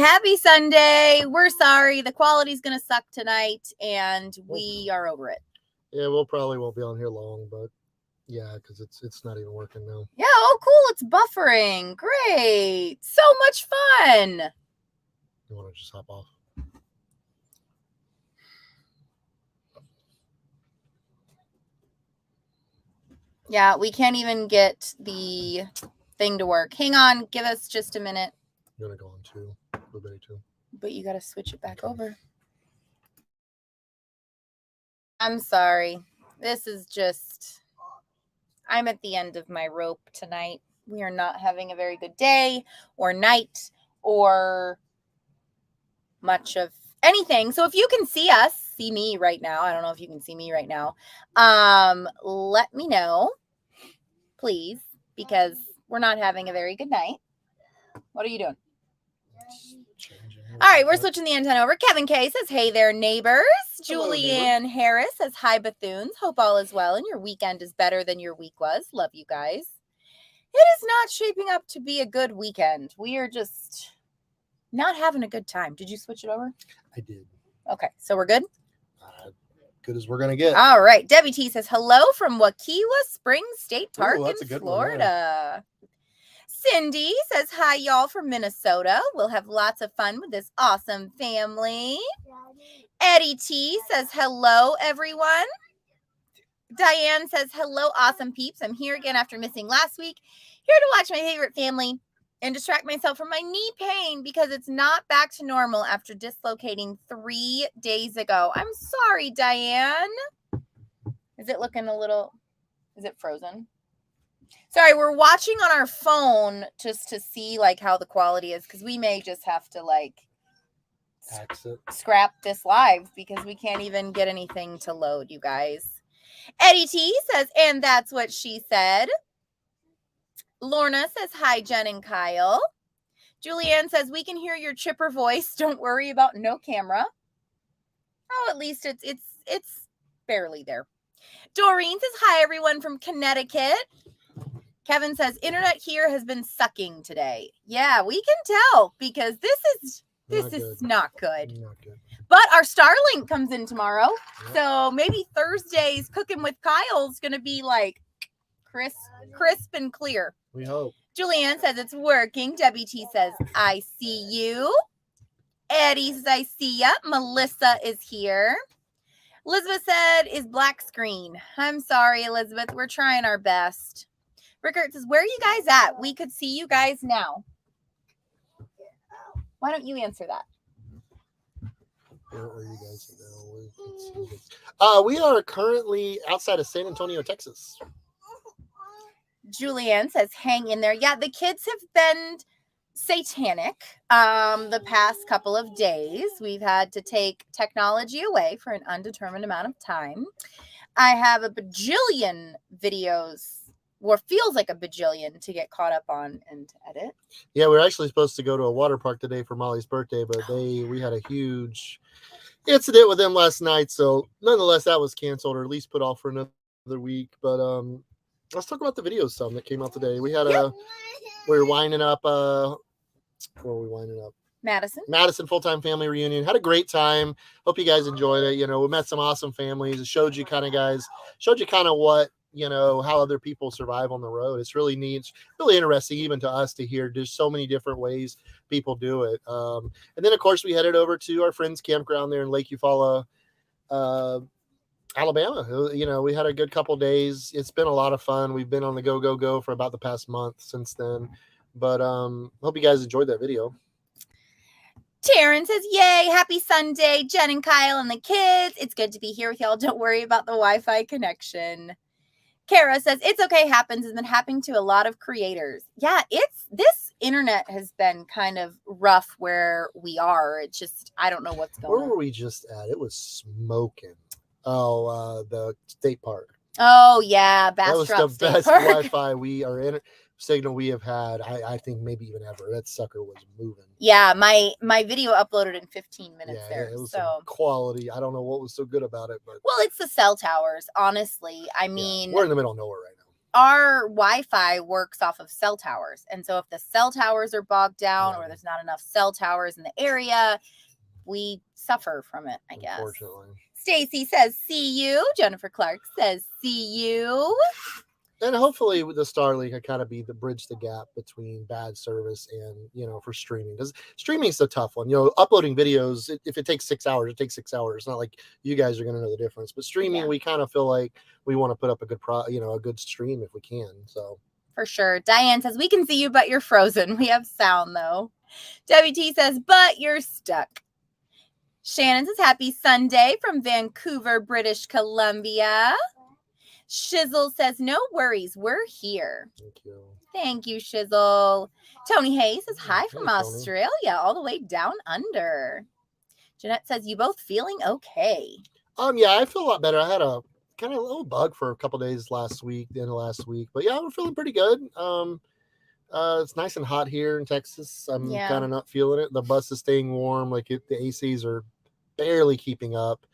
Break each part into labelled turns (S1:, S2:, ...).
S1: happy Sunday. We're sorry. The quality's going to suck tonight, and we are over it.
S2: Yeah, we'll probably won't be on here long, but yeah, because it's not even working now.
S1: Yeah, oh, cool. It's buffering. Great. So much fun.
S2: You want to just hop off?
S1: Yeah, we can't even get the thing to work. Hang on. Give us just a minute.
S2: You're going to go on two. Blueberry two.
S1: But you got to switch it back over. I'm sorry. This is just... I'm at the end of my rope tonight. We are not having a very good day or night or much of anything. So if you can see us, see me right now. I don't know if you can see me right now. Let me know, please, because we're not having a very good night. What are you doing? All right, we're switching the antenna over. Kevin K says, hey there, neighbors. Julianne Harris says, hi, Bethunes. Hope all is well and your weekend is better than your week was. Love you guys. It is not shaping up to be a good weekend. We are just not having a good time. Did you switch it over?
S2: I did.
S1: Okay, so we're good?
S2: Good as we're going to get.
S1: All right. Debbie T says, hello from Waukesha Springs State Park in Florida. Cindy says, hi, y'all from Minnesota. We'll have lots of fun with this awesome family. Eddie T says, hello, everyone. Diane says, hello, awesome peeps. I'm here again after missing last week. Here to watch my favorite family and distract myself from my knee pain because it's not back to normal after dislocating 3 days ago. I'm sorry, Diane. Is it looking a little, is it frozen? Sorry, we're watching on our phone just to see like how the quality is because we may just have to like scrap this live because we can't even get anything to load, you guys. Eddie T says, and that's what she said. Lorna says, hi, Jen and Kyle. Julianne says, we can hear your chipper voice. Don't worry about no camera. Oh, at least it's barely there. Doreen says, hi, everyone from Connecticut. Kevin says, internet here has been sucking today. Yeah, we can tell because this is not good.
S2: Not good.
S1: But our Starlink comes in tomorrow. Yep. So maybe Thursday's Cooking with Kyle's going to be like crisp and clear.
S2: We hope.
S1: Julianne says it's working. Debbie T says, I see you. Eddie says, I see ya. Melissa is here. Elizabeth said, is black screen. I'm sorry, Elizabeth. We're trying our best. Rickard says, where are you guys at? We could see you guys now. Why don't you answer that?
S2: Where are you guys now? We are currently outside of San Antonio, Texas.
S1: Julianne says, hang in there. Yeah, the kids have been satanic the past couple of days. We've had to take technology away for an undetermined amount of time. I have a bajillion videos, or feels like a bajillion, to get caught up on and to edit.
S2: Yeah, we're actually supposed to go to a water park today for Molly's birthday, but we had a huge incident with them last night, so nonetheless that was canceled or at least put off for another week. But let's talk about the videos some that came out today. We had we were winding up where were we winding up? Madison full-time family reunion. Had a great time. Hope you guys enjoyed it. You know, we met some awesome families. It showed you kind of what, you know, how other people survive on the road. It's really neat. It's really interesting even to us to hear just so many different ways people do it. And then of course we headed over to our friend's campground there in Lake Eufaula, Alabama. You know, we had a good couple days. It's been a lot of fun. We've been on the go for about the past month since then. But hope you guys enjoyed that video.
S1: Taryn says, yay, happy Sunday, Jen and Kyle and the kids. It's good to be here with y'all. Don't worry about the Wi-Fi connection. Kara says, it's okay, happens. Has been happening to a lot of creators. Yeah, this internet has been kind of rough where we are. It's just, I don't know what's going on.
S2: Where were we just at? It was smoking. Oh, the state park.
S1: Oh, yeah,
S2: Bastrop That was the best Wi-Fi signal we have had, I think maybe even ever. That sucker was moving.
S1: Yeah, my video uploaded in 15 minutes there.
S2: It was so quality. I don't know what was so good about it, but
S1: well, it's the cell towers, honestly. I mean,
S2: we're in the middle of nowhere right now.
S1: our Wi-Fi works off of cell towers. And so if the cell towers are bogged down or there's not enough cell towers in the area, we suffer from it, I guess.
S2: Unfortunately.
S1: Stacy says, see you. Jennifer Clark says, see you.
S2: And hopefully with the Starlink can kind of be the bridge the gap between bad service and, for streaming. Because streaming is a tough one. Uploading videos, if it takes 6 hours, it takes 6 hours. It's not like you guys are going to know the difference. But streaming, we kind of feel like we want to put up a good a good stream if we can. So
S1: for sure. Diane says, we can see you, but you're frozen. We have sound, though. WT says, but you're stuck. Shannon says, happy Sunday from Vancouver, British Columbia. Shizzle says, no worries, we're here.
S2: Thank you.
S1: Thank you, Shizzle. Tony Hayes says, hi from Australia, all the way down under. Jeanette says, you both feeling okay?
S2: Yeah, I feel a lot better. I had a kind of a little bug for a couple days the end of last week. But yeah, we're feeling pretty good. It's nice and hot here in Texas. I'm kind of not feeling it. The bus is staying warm. The ACs are barely keeping up.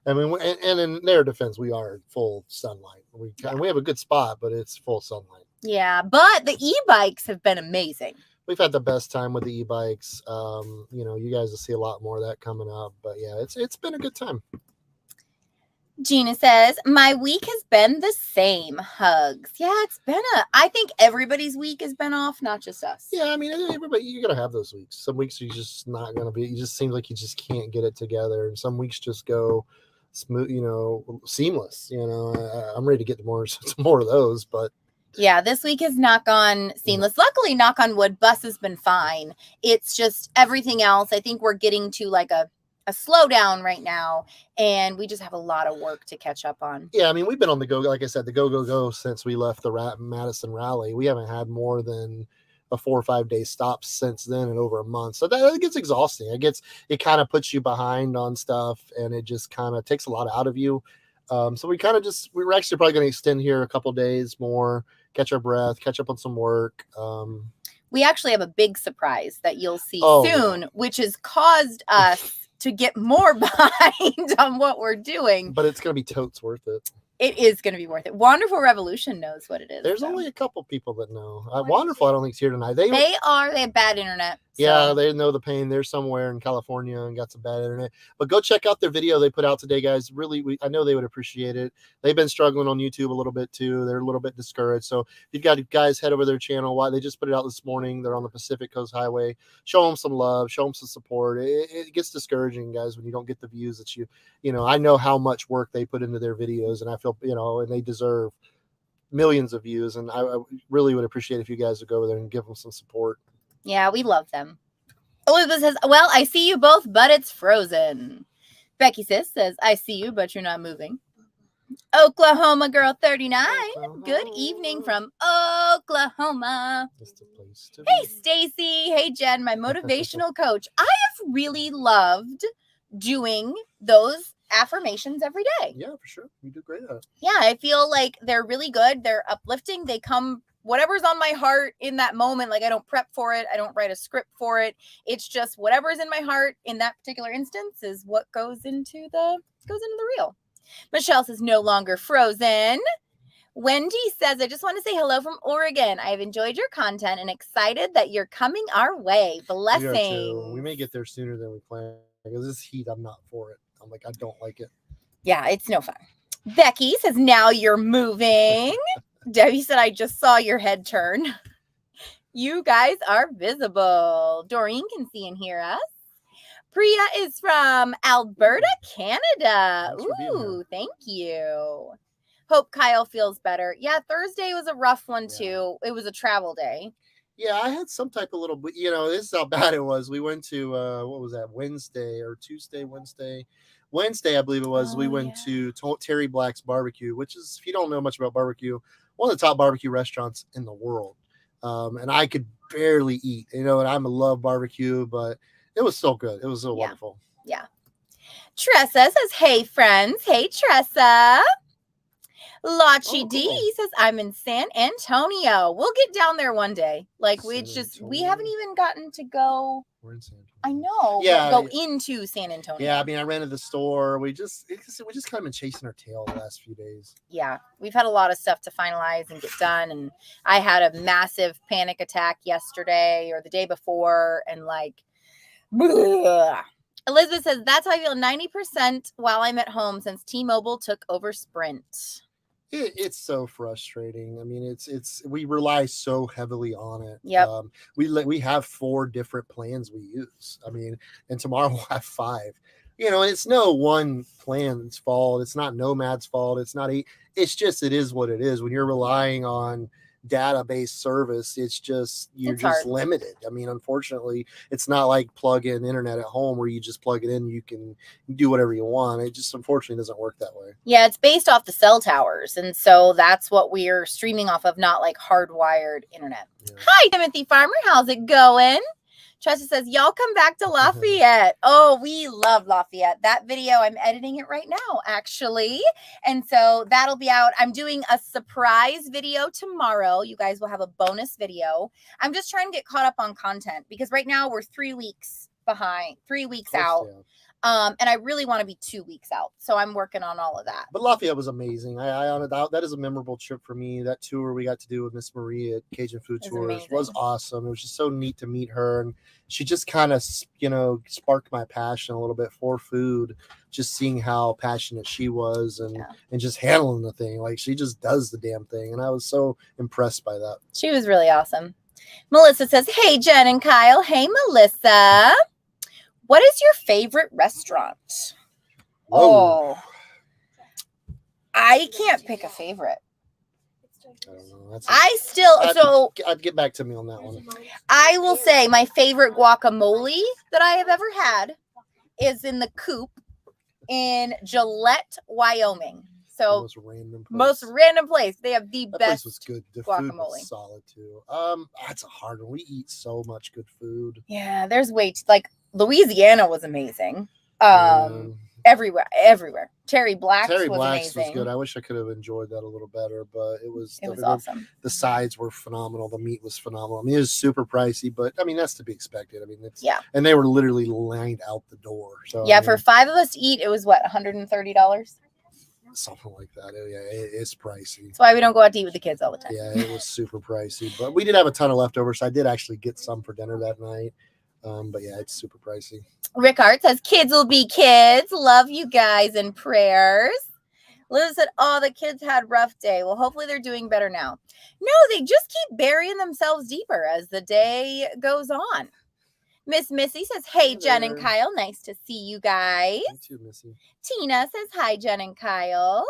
S2: I mean, and in their defense, we are full sunlight. We have a good spot, but it's full sunlight.
S1: Yeah, but the e-bikes have been amazing.
S2: We've had the best time with the e-bikes. You guys will see a lot more of that coming up. But yeah, it's been a good time.
S1: Gina says, my week has been the same. Hugs. Yeah, I think everybody's week has been off, not just us.
S2: Yeah, I mean, everybody, you're going to have those weeks. Some weeks you're just not going to be, it just seems like you just can't get it together. And some weeks just go smooth, seamless. I'm ready to get to more of those, but.
S1: Yeah, this week has not gone seamless. Luckily, knock on wood, bus has been fine. It's just everything else. I think we're getting to like a slowdown right now, and we just have a lot of work to catch up on.
S2: Yeah, I mean, we've been on the go, like I said, the go since we left the Madison rally. We haven't had more than a 4 or 5 day stop since then in over a month. So that gets exhausting. It kind of puts you behind on stuff, and it just kind of takes a lot out of you. So we're actually probably going to extend here a couple days more, catch our breath, catch up on some work.
S1: We actually have a big surprise that you'll see soon, which has caused us to get more behind on what we're doing.
S2: But it's going to be totes worth it.
S1: It is going to be worth it. Wonderful Revolution knows what it is.
S2: There's only a couple people that know. Wonderful, I don't think it's here tonight. They
S1: have bad internet.
S2: So. Yeah, they know the pain. They're somewhere in California and got some bad internet. But go check out their video they put out today, guys. Really, I know they would appreciate it. They've been struggling on YouTube a little bit too. They're a little bit discouraged. So if you've got guys, head over their channel. Why they just put it out this morning. They're on the Pacific Coast Highway. Show them some love. Show them some support. It gets discouraging, guys, when you don't get the views that I know how much work they put into their videos, and I feel, and they deserve millions of views. And I really would appreciate if you guys would go over there and give them some support.
S1: Yeah, we love them. Elizabeth says, well, I see you both, but it's frozen. Becky says, I see you, but you're not moving. Oklahoma Girl 39. Good evening from Oklahoma. Hey, Stacy. Hey, Jen, my motivational coach. I have really loved doing those affirmations every day.
S2: Yeah, for sure. You do great at it.
S1: Yeah, I feel like they're really good. They're uplifting. They come whatever's on my heart in that moment. Like, I don't prep for it. I don't write a script for it. It's just whatever's in my heart in that particular instance is what goes into the reel. Michelle says, no longer frozen. Wendy says, I just want to say hello from Oregon. I've enjoyed your content and excited that you're coming our way. Blessings.
S2: We may get there sooner than we planned. Because this heat, I'm not for it. I'm like, I don't like it.
S1: Yeah, it's no fun. Becky says, now you're moving. Debbie said, I just saw your head turn. You guys are visible. Doreen can see and hear us. Priya is from Alberta, Canada. Ooh, thank you. Hope Kyle feels better. Yeah, Thursday was a rough one too. It was a travel day.
S2: Yeah, I had some type of little, this is how bad it was. We went to, what was that, Wednesday, I believe it was. We went to Terry Black's Barbecue, which is, if you don't know much about barbecue, one of the top barbecue restaurants in the world. And I could barely eat, and I love barbecue, but it was so good. It was so wonderful.
S1: Yeah. Tressa says, hey, friends. Hey, Tressa. Lachi
S2: Oh,
S1: D
S2: cool.
S1: says, I'm in San Antonio. We'll get down there one day. Like,
S2: San
S1: we haven't
S2: Antonio?
S1: even gotten to go.
S2: We're in San Antonio.
S1: I know,
S2: Yeah,
S1: but go into San Antonio.
S2: Yeah, I mean, I rented the store. We just kind of been chasing our tail the last few days.
S1: Yeah, we've had a lot of stuff to finalize and get done. And I had a massive panic attack yesterday or the day before. And like, bleh. Elizabeth says, that's how I feel 90% while I'm at home since T-Mobile took over Sprint.
S2: It's so frustrating. I mean, it's we rely so heavily on it.
S1: Yep.
S2: We have 4 different plans we use. I mean, and tomorrow we'll have 5. And it's no one plan's fault. It's not Nomad's fault. It's not it's just it is what it is. When you're relying on database service, it's just you're
S1: It's
S2: just
S1: hard.
S2: limited. I mean, unfortunately, it's not like plug in internet at home where you just plug it in, you can do whatever you want. It just unfortunately doesn't work that way.
S1: Yeah, it's based off the cell towers. And so that's what we're streaming off of, not like hardwired internet. Yeah. Hi, Timothy Farmer. How's it going? Tressa says, y'all come back to Lafayette. Oh, we love Lafayette. That video, I'm editing it right now, actually. And so that'll be out. I'm doing a surprise video tomorrow. You guys will have a bonus video. I'm just trying to get caught up on content because right now we're 3 weeks behind, 3 weeks out.
S2: Yeah.
S1: And I really want to be 2 weeks out. So I'm working on all of that.
S2: But Lafayette was amazing. That is a memorable trip for me. That tour we got to do with Miss Marie at Cajun Food Tours was awesome. It was just so neat to meet her. And she just kind of, sparked my passion a little bit for food, just seeing how passionate she was and just handling the thing. Like she just does the damn thing. And I was so impressed by that.
S1: She was really awesome. Melissa says, hey, Jen and Kyle. Hey, Melissa. What is your favorite restaurant?
S2: Whoa.
S1: Oh, I can't pick a favorite.
S2: I don't know.
S1: I'd
S2: get back to me on that one.
S1: I will say my favorite guacamole that I have ever had is in the Coop in Gillette, Wyoming. So most random place. They have the
S2: that
S1: best
S2: place was good. The
S1: guacamole.
S2: Food was solid too. That's a hard one. We eat so much good food.
S1: Yeah, there's like Louisiana was amazing. Everywhere. Terry Black's was amazing.
S2: Good. I wish I could have enjoyed that a little better, but it was
S1: awesome.
S2: The sides were phenomenal. The meat was phenomenal. I mean, it was super pricey, but I mean that's to be expected. I mean, and they were literally lined out the door. So
S1: for 5 of us to eat, it was what, $130?
S2: Something like that. It's pricey.
S1: That's why we don't go out to eat with the kids all the time.
S2: Yeah, it was super pricey, but we did have a ton of leftovers. So I did actually get some for dinner that night. But yeah, it's super pricey.
S1: Rick Hart says, kids will be kids. Love you guys and prayers. Liz said, oh, the kids had rough day. Well, hopefully they're doing better now. No, they just keep burying themselves deeper as the day goes on. Miss Missy says, hey, Jen and Kyle. Nice to see you guys.
S2: You too, Missy.
S1: Tina says, hi, Jen and Kyle.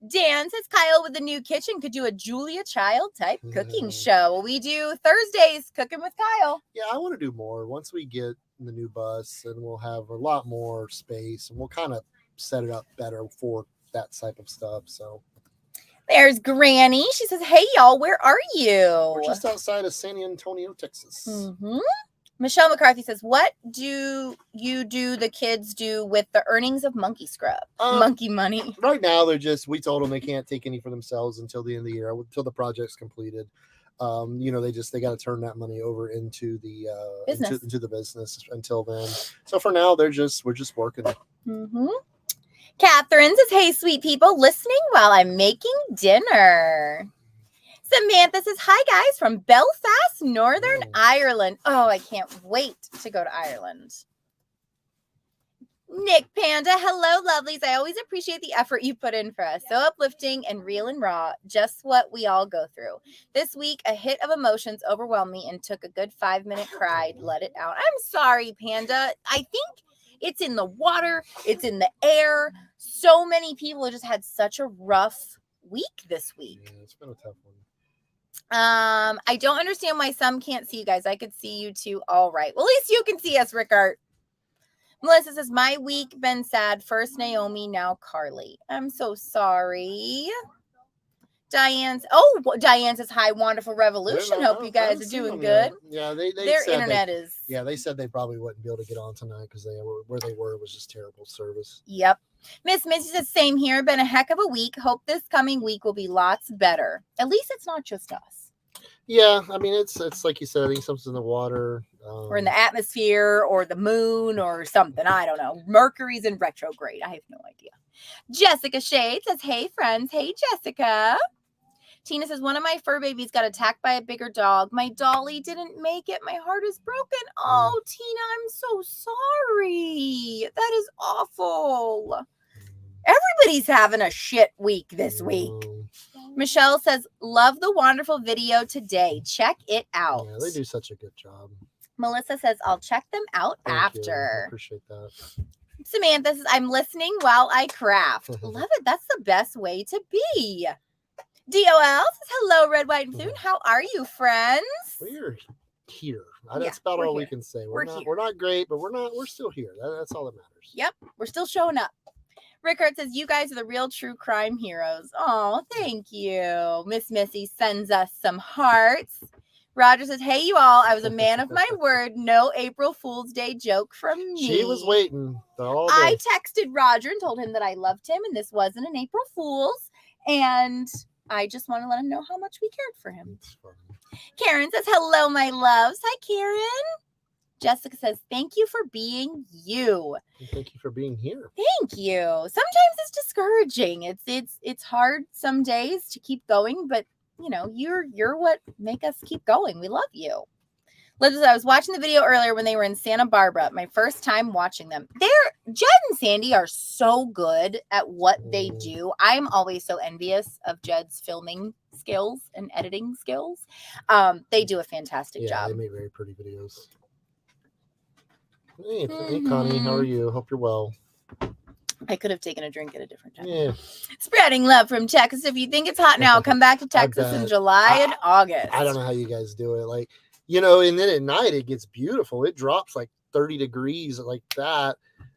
S1: Dan says, Kyle with the new kitchen could do a Julia Child type cooking show. We do Thursdays cooking with Kyle.
S2: Yeah, I want to do more. Once we get the new bus, and we'll have a lot more space, and we'll kind of set it up better for that type of stuff. So
S1: there's Granny. She says, hey, y'all, where are you?
S2: We're just outside of San Antonio, Texas.
S1: Mm-hmm. Michelle McCarthy says, what do the kids do with the earnings of Monkey Scrub? Monkey money.
S2: Right now, we told them they can't take any for themselves until the end of the year, until the project's completed. They got to turn that money over into the business. Into the business until then. So for now, we're just working.
S1: Mm-hmm. Catherine says, hey, sweet people, listening while I'm making dinner. Samantha says, hi, guys, from Belfast, Northern Ireland. Oh, I can't wait to go to Ireland. Nick Panda, hello, lovelies. I always appreciate the effort you put in for us. So uplifting and real and raw, just what we all go through. This week, a hit of emotions overwhelmed me and took a good 5-minute cry. Let it out. I'm sorry, Panda. I think it's in the water. It's in the air. So many people have just had such a rough week this week.
S2: Yeah, it's been a tough one.
S1: I don't understand why some can't see you guys. I could see you too. All right. Well, at least you can see us, Rickard. Melissa says, my week been sad. First Naomi, now Carly. I'm so sorry. Diane says, hi, wonderful revolution. Hope you guys are doing good.
S2: Yeah,
S1: their internet is.
S2: Yeah, they said they probably wouldn't be able to get on tonight because where they were was just terrible service.
S1: Yep. Miss Missy says, same here. Been a heck of a week. Hope this coming week will be lots better. At least it's not just us.
S2: Yeah, I mean it's like you said. I think something's in the water,
S1: or in the atmosphere, or the moon, or something. I don't know. Mercury's in retrograde. I have no idea. Jessica Shade says, hey, friends. Hey, Jessica. Tina says, one of my fur babies got attacked by a bigger dog. My dolly didn't make it. My heart is broken. Oh, Tina, I'm so sorry. That is awful. Everybody's having a shit week this week. Michelle says, love the wonderful video today. Check it out.
S2: Yeah, they do such a good job.
S1: Melissa says, I'll check them out
S2: Thank you.
S1: after.
S2: I appreciate that.
S1: Samantha says, I'm listening while I craft. Love it. That's the best way to be. DOL says, hello, Red, White, and Food. How are you, friends?
S2: We're here. That's about all we can say. We're not great, but we're still here. That's all that matters.
S1: Yep. We're still showing up. Rickard says, you guys are the real true crime heroes. Oh, thank you. Miss Missy sends us some hearts. Roger says, hey, you all. I was a man of my word. No April Fool's Day joke from me.
S2: She was waiting all day.
S1: I texted Roger and told him that I loved him and this wasn't an April Fool's. And I just want to let him know how much we cared for him. Karen says, hello, my loves. Hi, Karen. Jessica says, thank you for being you.
S2: And thank you for being here.
S1: Thank you. Sometimes it's discouraging. It's hard some days to keep going, but you're what make us keep going. We love you. Liz says, I was watching the video earlier when they were in Santa Barbara. My first time watching them. Jed and Sandy are so good at what they do. I'm always so envious of Jed's filming skills and editing skills. They do a fantastic job.
S2: They make very pretty videos. Hey, Connie, how are you? Hope you're well.
S1: I could have taken a drink at a different time.
S2: Yeah.
S1: Spreading love from Texas. If you think it's hot now, come back to Texas in July and August.
S2: I don't know how you guys do it. And then at night it gets beautiful. It drops like 30 degrees like that.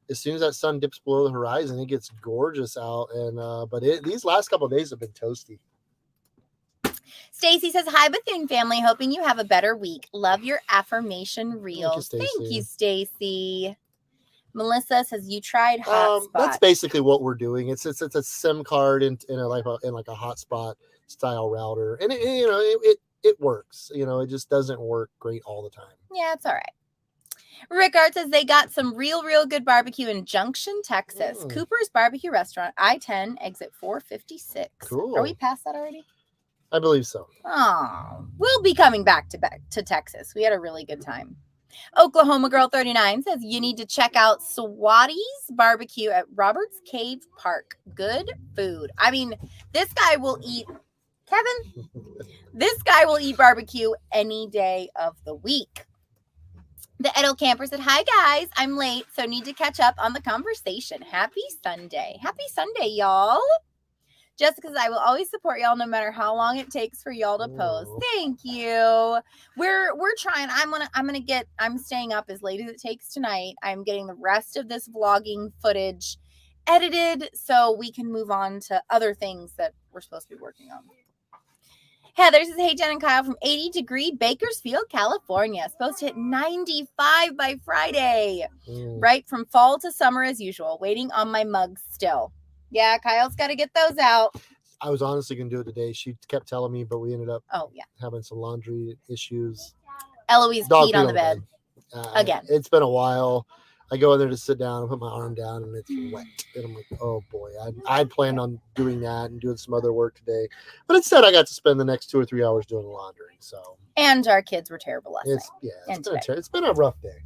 S2: As soon as that sun dips below the horizon, it gets gorgeous out. And but these last couple of days have been toasty.
S1: Stacy says, hi, Bethune family. Hoping you have a better week. Love your affirmation reels. Thank you, Stacy. Melissa says, you tried hotspot.
S2: That's basically what we're doing. It's a SIM card in a hotspot style router. And it works. It just doesn't work great all the time.
S1: Yeah, it's all right. Rickard says they got some real good barbecue in Junction, Texas. Cooper's Barbecue Restaurant, I-10, exit 456.
S2: Cool.
S1: Are we past that already?
S2: I believe so.
S1: Oh, we'll be coming back to Texas. We had a really good time. Oklahoma Girl 39 says you need to check out Swati's Barbecue at Roberts Cave Park. Good food. I mean, this guy will eat, Kevin, this guy will eat barbecue any day of the week. The Edel Camper said, hi, guys. I'm late, so need to catch up on the conversation. Happy Sunday. Happy Sunday, y'all. Jessica says, I will always support y'all no matter how long it takes for y'all to post. Thank you. We're trying. I'm staying up as late as it takes tonight. I'm getting the rest of this vlogging footage edited so we can move on to other things that we're supposed to be working on. Heather says, hey, Jen and Kyle from 80-degree Bakersfield, California. Supposed to hit 95 by Friday. Right from fall to summer as usual. Waiting on my mugs still. Yeah, Kyle's got to get those out.
S2: I was honestly going to do it today. She kept telling me, but we ended up having some laundry issues.
S1: Eloise peed on the bed. Again.
S2: It's been a while. I go in there to sit down and put my arm down, and it's wet. And I'm like, oh, boy. I'd planned on doing that and doing some other work today. But instead, I got to spend the next 2 or 3 hours doing the laundry.
S1: And our kids were terrible last night.
S2: It's been a rough day.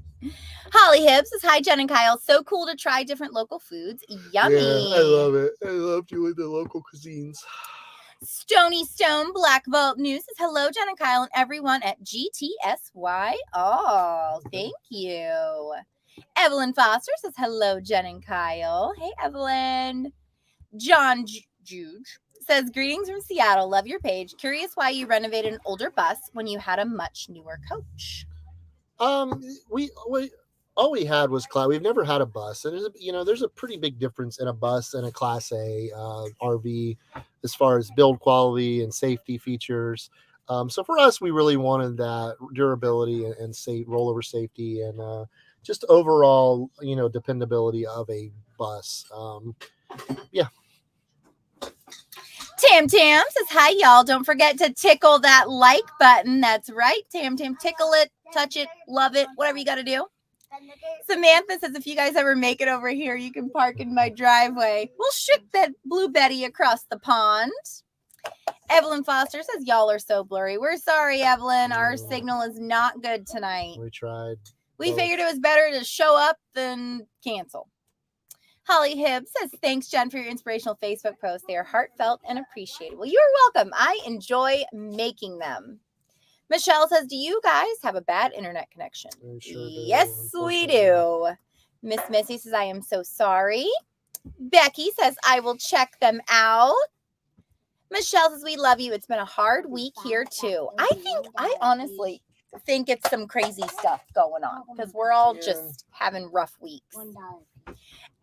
S1: Holly Hibbs says, hi, Jen and Kyle. So cool to try different local foods. Yummy.
S2: Yeah, I love it. I love doing the local cuisines.
S1: Stony Stone Black Vault News says, hello, Jen and Kyle and everyone at GTSY. Oh, thank you. Evelyn Foster says, hello, Jen and Kyle. Hey, Evelyn. John Juge says, greetings from Seattle. Love your page. Curious why you renovated an older bus when you had a much newer coach.
S2: We all we had was class. We've never had a bus, and there's a pretty big difference in a bus and a Class A RV as far as build quality and safety features. So for us, we really wanted that durability and safe rollover safety, and just overall, dependability of a bus. Yeah.
S1: Tam Tam says, hi, y'all. Don't forget to tickle that like button. That's right. Tam Tam, tickle it, touch it, love it, whatever you got to do. Samantha says, if you guys ever make it over here, you can park in my driveway. We'll ship that Blue Betty across the pond. Evelyn Foster says, y'all are so blurry. We're sorry, Evelyn. Our signal is not good tonight.
S2: We tried.
S1: We figured it was better to show up than cancel. Holly Hibbs says, thanks, Jen, for your inspirational Facebook posts. They are heartfelt and appreciated. Well, you're welcome. I enjoy making them. Michelle says, do you guys have a bad internet connection?
S2: We sure do,
S1: Yes, we do. Miss Missy says, I am so sorry. Becky says, I will check them out. Michelle says, we love you. It's been a hard week here, too. I honestly think it's some crazy stuff going on because we're all just having rough weeks.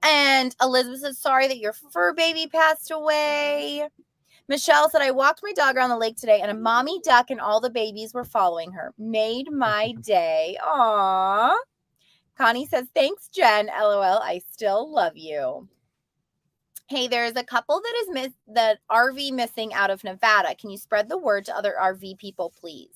S1: And Elizabeth says, sorry that your fur baby passed away. Michelle said, I walked my dog around the lake today and a mommy duck and all the babies were following her. Made my day. Aww. Connie says, thanks, Jen. LOL. I still love you. Hey, there's a couple that is the RV missing out of Nevada. Can you spread the word to other RV people, please?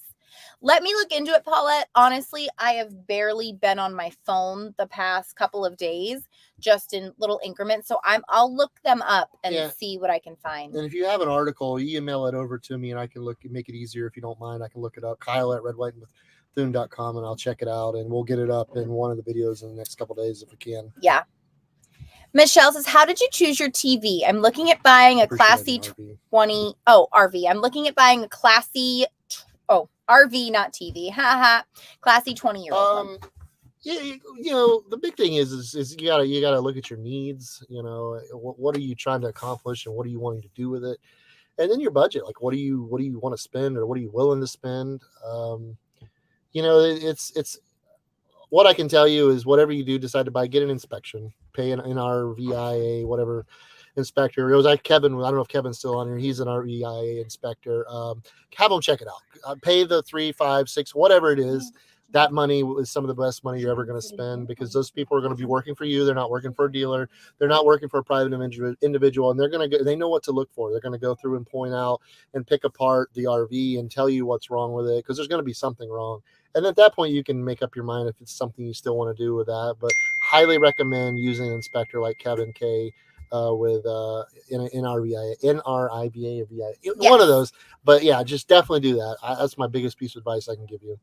S1: Let me look into it, Paulette. Honestly, I have barely been on my phone the past couple of days, just in little increments. So I'll look them up and see what I can find.
S2: And if you have an article, you email it over to me and I can make it easier if you don't mind. I can look it up. Kyle at redwhiteandbethune.com and I'll check it out and we'll get it up in one of the videos in the next couple of days if we can.
S1: Yeah. Michelle says, how did you choose your TV? I'm looking at buying a classy 20. Oh, RV. I'm looking at buying a classy. RV, not TV. Haha. Classy 20-year-old.
S2: Yeah, the big thing is you gotta look at your needs. What are you trying to accomplish and what are you wanting to do with it, and then your budget. Like, what do you want to spend or what are you willing to spend? It's what I can tell you is whatever you do, decide to buy, get an inspection, pay an RVIA, whatever inspector. It was like Kevin. I don't know if Kevin's still on here. He's an RVIA inspector. Have them check it out. Pay the 3, 5, 6, whatever it is. That money is some of the best money you're ever going to spend because those people are going to be working for you. They're not working for a dealer. They're not working for a private individual, and they know what to look for. They're going to go through and point out and pick apart the RV and tell you what's wrong with it because there's going to be something wrong. And at that point, you can make up your mind if it's something you still want to do with that. But highly recommend using an inspector like Kevin K. With NRIVA or VIA, one of those. But yeah, just definitely do that. That's my biggest piece of advice I can give you.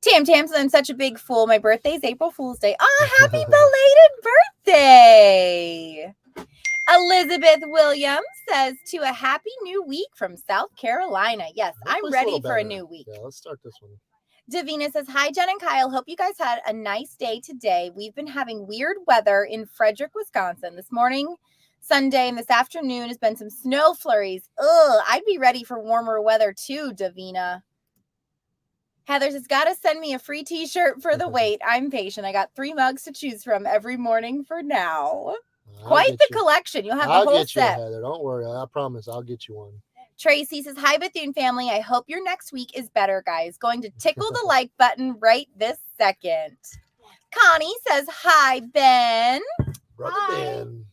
S1: Tam Tam says, I'm such a big fool. My birthday is April Fool's Day. Oh, happy belated birthday. Elizabeth Williams says, to a happy new week from South Carolina. Yes, I'm ready for a new week.
S2: Yeah, let's start this one.
S1: Davina says, hi, Jen and Kyle. Hope you guys had a nice day today. We've been having weird weather in Frederick, Wisconsin. This morning, Sunday, and this afternoon has been some snow flurries. Ugh, I'd be ready for warmer weather too, Davina. Heather says, gotta send me a free t-shirt for the wait. I'm patient. I got 3 mugs to choose from every morning for now. Quite the collection. You'll have a whole set.
S2: Heather. Don't worry. I promise I'll get you one.
S1: Tracy says, hi, Bethune family. I hope your next week is better, guys. Going to tickle the like button right this second. Connie says, hi, Ben.
S2: Brother hi. Ben.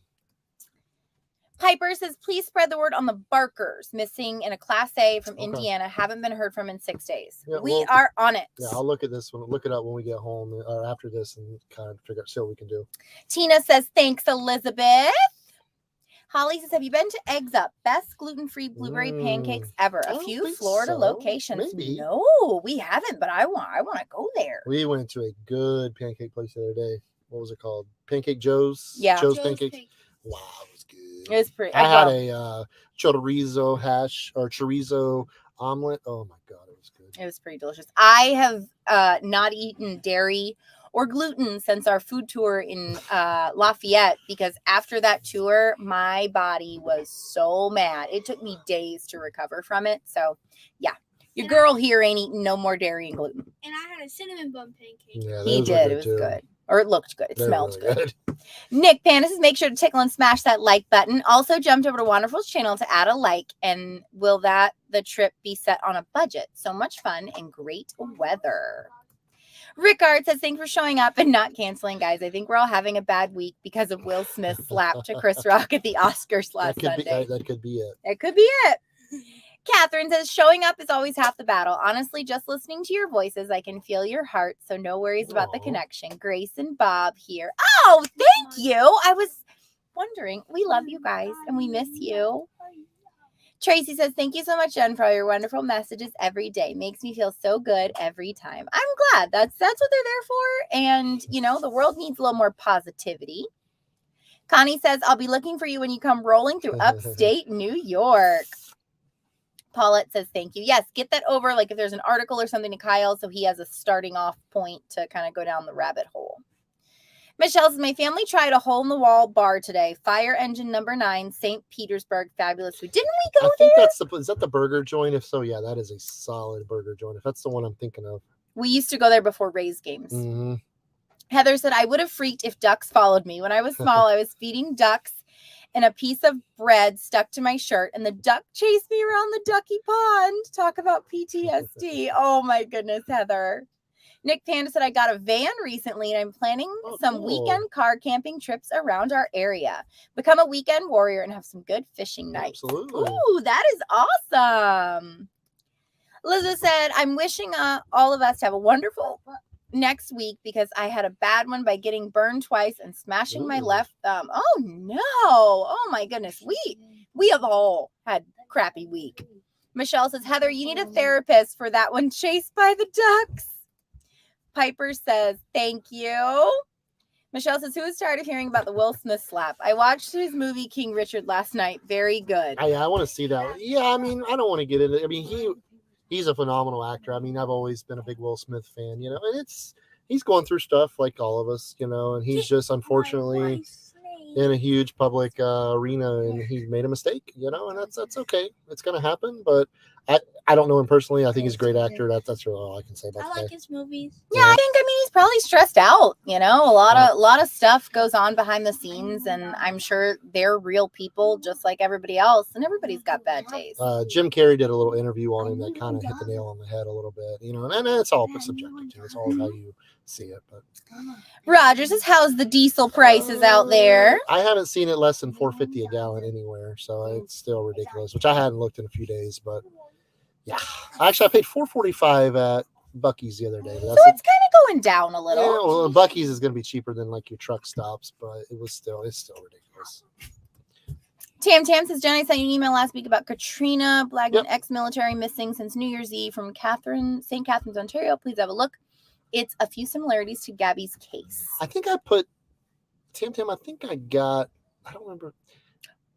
S1: Piper says, please spread the word on the Barkers missing in a Class A from Indiana. Haven't been heard from in 6 days. Yeah, we are on it.
S2: Yeah, I'll look at this one. Look it up when we get home or after this and kind of see what we can do.
S1: Tina says, thanks, Elizabeth. Holly says, have you been to Eggs Up? Best gluten-free blueberry pancakes ever. A few Florida locations.
S2: Maybe.
S1: No, we haven't, but I want to go there.
S2: We went to a good pancake place the other day. What was it called? Pancake Joe's?
S1: Yeah.
S2: Joe's Pancakes. Wow, it was good.
S1: It was pretty.
S2: I had a chorizo hash or chorizo omelet. Oh my God, it was good.
S1: It was pretty delicious. I have not eaten dairy or gluten since our food tour in Lafayette because after that tour, my body was so mad. It took me days to recover from it. So, yeah. Your girl here ain't eating no more dairy and gluten.
S3: And I had a cinnamon bun pancake.
S2: Yeah,
S1: he did. It was good. Or it looked good. It smelled
S2: really
S1: good. Nick Panis says, make sure to tickle and smash that like button. Also jumped over to Wonderful's channel to add a like. And will the trip be set on a budget? So much fun and great weather. Rickard says, thanks for showing up and not canceling, guys. I think we're all having a bad week because of Will Smith's slap to Chris Rock at the Oscars last Sunday.
S2: That could be it.
S1: That could be it. Catherine says, showing up is always half the battle. Honestly, just listening to your voices, I can feel your heart, so no worries about the connection. Grace and Bob here. Oh, thank you. I was wondering. We love you guys, and we miss you. Tracy says, thank you so much, Jen, for all your wonderful messages every day. Makes me feel so good every time. I'm glad. That's what they're there for. And, the world needs a little more positivity. Connie says, I'll be looking for you when you come rolling through upstate New York. Paulette says, thank you. Yes, get that over. Like if there's an article or something to Kyle, so he has a starting off point to kind of go down the rabbit hole. Michelle says, my family tried a hole-in-the-wall bar today. Fire Engine number 9, St. Petersburg. Fabulous food. Didn't we go there?
S2: Is that the burger joint? If so, yeah, that is a solid burger joint. If that's the one I'm thinking of.
S1: We used to go there before Rays games.
S2: Mm-hmm.
S1: Heather said, I would have freaked if ducks followed me. When I was small, I was feeding ducks and a piece of bread stuck to my shirt, and the duck chased me around the ducky pond. Talk about PTSD. Oh, my goodness, Heather. Nick Panda said, I got a van recently, and I'm planning some weekend car camping trips around our area. Become a weekend warrior and have some good fishing nights.
S2: Absolutely.
S1: Ooh, that is awesome. Liza said, I'm wishing all of us to have a wonderful next week because I had a bad one by getting burned twice and smashing my left thumb. Oh, no. Oh, my goodness. We have all had crappy week. Michelle says, Heather, you need a therapist for that one chased by the ducks. Piper says, thank you. Michelle says, who is tired of hearing about the Will Smith slap? I watched his movie King Richard last night. Very good.
S2: I want to see that. Yeah, I mean, I don't want to get into it. I mean, he's a phenomenal actor. I mean, I've always been a big Will Smith fan, and he's going through stuff like all of us, and he's just unfortunately in a huge public arena, and he made a mistake, and that's okay. It's going to happen, but I don't know him personally. I think he's a great actor. That's really all I can say about that.
S3: I like his movies.
S1: Yeah, I mean, he's probably stressed out. A lot of stuff goes on behind the scenes, and I'm sure they're real people just like everybody else, and everybody's got bad days.
S2: Jim Carrey did a little interview on him that kind of hit the nail on the head a little bit, and it's all subjective too. It's all how you see it. But
S1: Roger says, how's the diesel prices out there?
S2: I haven't seen it less than $4.50 a gallon anywhere, so it's still ridiculous, which I hadn't looked in a few days, but yeah. Actually, I paid $4.45 at Buc-ee's the other day.
S1: So it's kind of going down a little.
S2: Yeah, well, Buc-ee's is going to be cheaper than like your truck stops, but it's still ridiculous.
S1: Tam says, Jenn, I sent you an email last week about Katrina Blackman, ex-military, missing since New Year's Eve from St. Catharines, Ontario. Please have a look. It's a few similarities to Gabby's case.
S2: I think I put Tam. I think I got. I don't remember.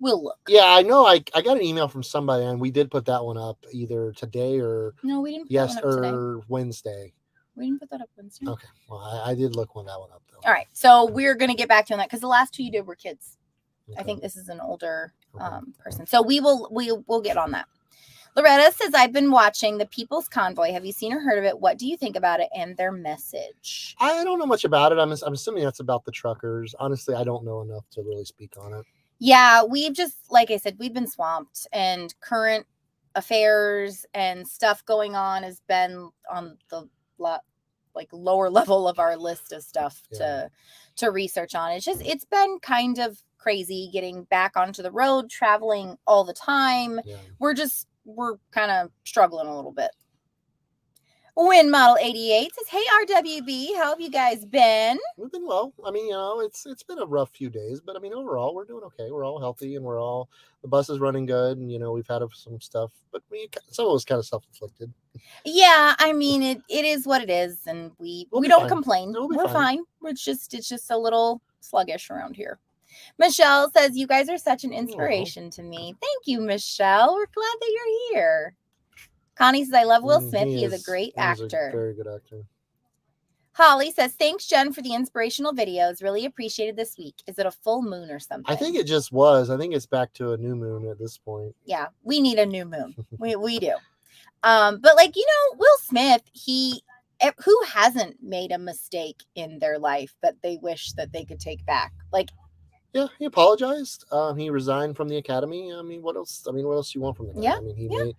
S1: We'll look.
S2: Yeah, I know. I got an email from somebody, and we did put that one up either today or
S1: no, we didn't. Put that one up today.
S2: Wednesday.
S1: We didn't put that up Wednesday.
S2: Okay, well, I did look that one up though.
S1: All right, so we're gonna get back to you on that because the last two you did were kids. Okay. I think this is an older person, so we'll get on that. Loretta says, I've been watching The People's Convoy. Have you seen or heard of it? What do you think about it and their message?
S2: I don't know much about it. I'm assuming that's about the truckers. Honestly, I don't know enough to really speak on it.
S1: Yeah, we've just, like I said, we've been swamped, and current affairs and stuff going on has been on the lower level of our list of stuff to research on. It's been kind of crazy getting back onto the road, traveling all the time. Yeah. We're kind of struggling a little bit. Win Model 88 says, hey, RWB, how have you guys been?
S2: We've been well. I mean, it's been a rough few days, but I mean, overall, we're doing okay. We're all healthy, and the bus is running good, and, we've had some stuff, but some of it was kind of self-inflicted.
S1: Yeah, I mean, it is what it is, and we don't complain. We're fine. It's just a little sluggish around here. Michelle says, you guys are such an inspiration to me. Thank you, Michelle. We're glad that you're here. Connie says, I love Will Smith. He is a great actor.
S2: A very good actor.
S1: Holly says, thanks, Jen, for the inspirational videos. Really appreciated this week. Is it a full moon or something?
S2: I think it just was. I think it's back to a new moon at this point.
S1: Yeah, we need a new moon. we do. But Will Smith, who hasn't made a mistake in their life that they wish that they could take back?
S2: Yeah, he apologized. He resigned from the Academy. I mean, what else? What else do you want from the guy?
S1: Yeah,
S2: I mean,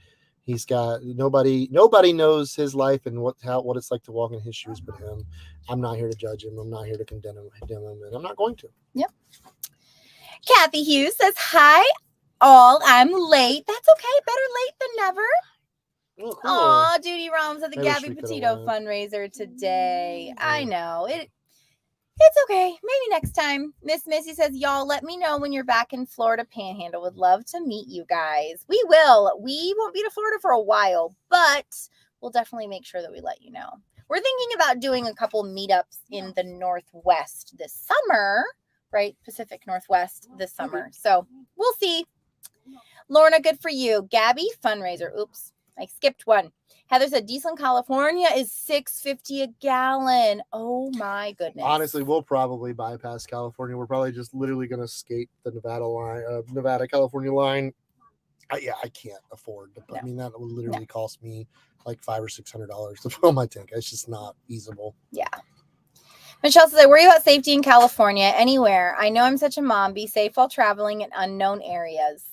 S2: He's got nobody knows his life and what it's like to walk in his shoes but him. I'm not here to judge him. I'm not here to condemn him, and I'm not going to.
S1: Yep. Kathy Hughes says, hi, all. I'm late. That's okay. Better late than never.
S2: Oh, cool.
S1: Aw, Judy Roms at the
S2: I wish
S1: Gabby
S2: we coulda
S1: Petito
S2: went.
S1: fundraiser today. I
S2: Yeah.
S1: know. It's okay. Maybe next time. Miss Missy says, y'all, let me know when you're back in Florida Panhandle. Would love to meet you guys. We will. We won't be to Florida for a while, but we'll definitely make sure that we let you know. We're thinking about doing a couple meetups in the Northwest this summer, right? Pacific Northwest this summer. So we'll see. Lorna, good for you. Gabby, fundraiser. Oops, I skipped one. Heather said, Diesel, California is $6.50 a gallon. Oh my goodness.
S2: Honestly, we'll probably bypass California. We're probably just literally going to skate the Nevada California line. I can't afford to.
S1: No.
S2: I mean, that would literally cost me like $500 or $600 to fill my tank. It's just not feasible.
S1: Yeah. Michelle says, I worry about safety in California, anywhere. I know I'm such a mom. Be safe while traveling in unknown areas.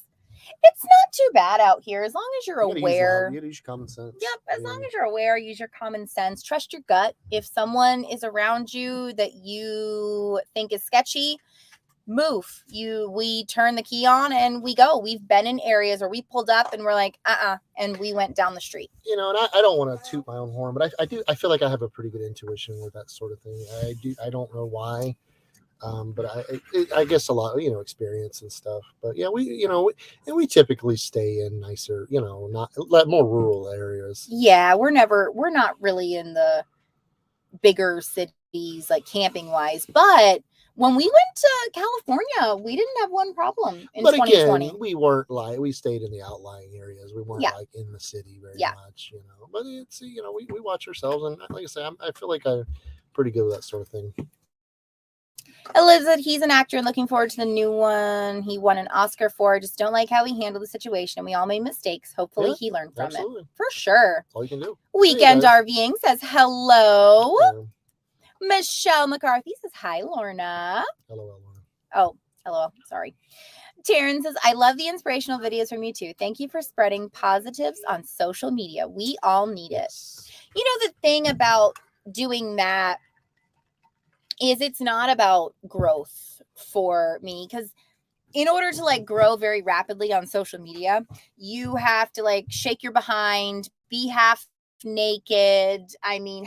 S1: It's not too bad out here as long as you're aware.
S2: You gotta use your common sense.
S1: Yep, as long as you're aware, use your common sense. Trust your gut. If someone is around you that you think is sketchy, move. We turn the key on and we go. We've been in areas where we pulled up and we're like, and we went down the street.
S2: And I don't want to toot my own horn, but I feel like I have a pretty good intuition with that sort of thing. I don't know why. But I guess a lot, experience and stuff. But yeah, we typically stay in nicer, not more rural areas.
S1: Yeah, we're not really in the bigger cities like camping wise. But when we went to California, we didn't have one problem in 2020.
S2: Again, we stayed in the outlying areas. We weren't like in the city very much, But it's we watch ourselves, and like I say, I feel like I'm pretty good with that sort of thing.
S1: Elizabeth, he's an actor and looking forward to the new one. He won an Oscar for. Just don't like how he handled the situation. We all made mistakes. Hopefully he learned from it. For sure.
S2: That's all you can do.
S1: Weekend RVing says hello.
S2: Okay.
S1: Michelle McCarthy says hi, Lorna.
S2: Hello, Lorna.
S1: Oh, hello. Sorry. Taryn says, I love the inspirational videos from you too. Thank you for spreading positives on social media. We all need it. The thing about doing that is it's not about growth for me, because in order to grow very rapidly on social media, you have to shake your behind, be half naked,